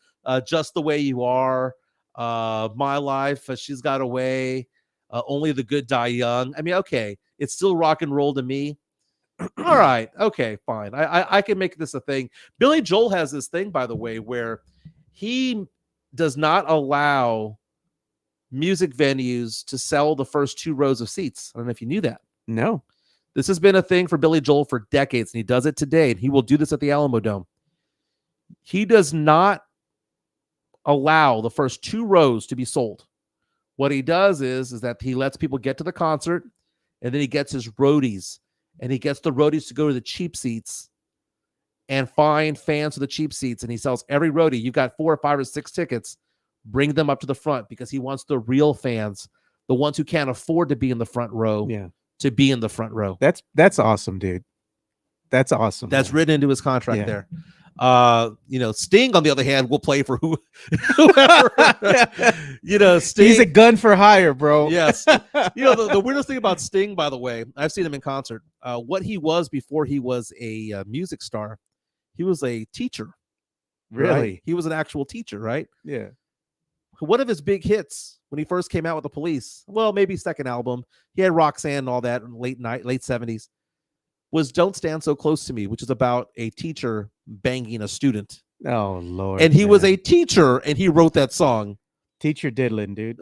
Just the Way You Are. My Life. She's Got Away. Only the Good Die Young. I mean, okay, it's still rock and roll to me. All right, okay, fine. I can make this a thing. Billy Joel has this thing, by the way, where he does not allow music venues to sell the first 2 rows of seats. I don't know if you knew that. No. This has been a thing for Billy Joel for decades, and he does it today, and he will do this at the Alamo Dome. He does not allow the first 2 rows to be sold. What he does is that he lets people get to the concert, and then he gets his roadies, and he gets the roadies to go to the cheap seats and find fans for the cheap seats. And he sells every roadie. You've got 4 or 5 or 6 tickets. Bring them up to the front because he wants the real fans, the ones who can't afford to be in the front row, to be in the front row. That's awesome, dude. That's awesome. That's written into his contract there. Sting, on the other hand, will play for whoever. Sting, he's a gun for hire, bro. Yes. The weirdest thing about Sting, by the way, I've seen him in concert. What he was before he was a music star, he was a teacher. Really? Right? He was an actual teacher, right? Yeah. One of his big hits when he first came out with the Police, well, maybe second album, he had Roxanne and all that in late 70s, was Don't Stand So Close to Me, which is about a teacher banging a student. Oh, Lord. And he was a teacher, and he wrote that song. Teacher diddling, dude.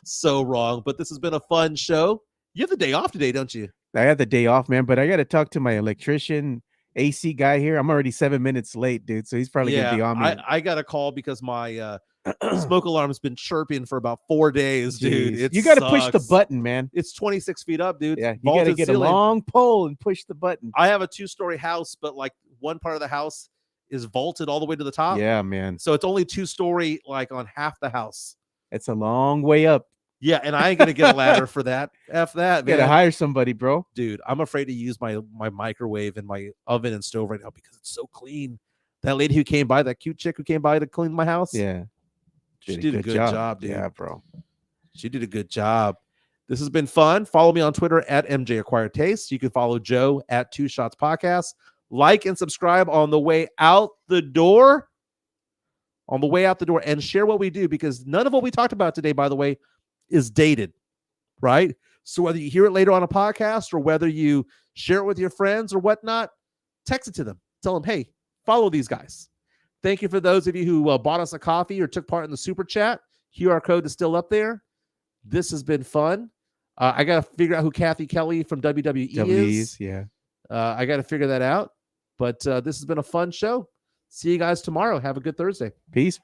So wrong, but this has been a fun show. You have the day off today, don't you? I had the day off, man, but I got to talk to my electrician AC guy here. I'm already 7 minutes late, dude, so he's probably going to be on me. I got a call because my smoke alarm's been chirping for about 4 days, dude. You got to push the button, man. It's 26 feet up, dude. Yeah, you got to get ceiling. A long pole and push the button. I have a 2-story house, but like one part of the house is vaulted all the way to the top. Yeah, man. So it's only 2-story, like on half the house. It's a long way up. Yeah, and I ain't gonna get a ladder for that. F that, man. Gotta hire somebody, bro. Dude, I'm afraid to use my microwave and my oven and stove right now because it's so clean. That lady who came by, that cute chick who came by to clean my house. Yeah. She did a good job, dude. Yeah, bro. She did a good job. This has been fun. Follow me on Twitter at MJ Acquired Taste. You can follow Joe at 2 Shots Podcast. Like and subscribe on the way out the door. On the way out the door, and share what we do, because none of what we talked about today, by the way, is dated, right? So whether you hear it later on a podcast or whether you share it with your friends or whatnot, text it to them. Tell them, hey, follow these guys. Thank you for those of you who bought us a coffee or took part in the super chat. QR code is still up there. This has been fun. I got to figure out who Kathy Kelly from WWE is. Yeah. I got to figure that out. But this has been a fun show. See you guys tomorrow. Have a good Thursday. Peace.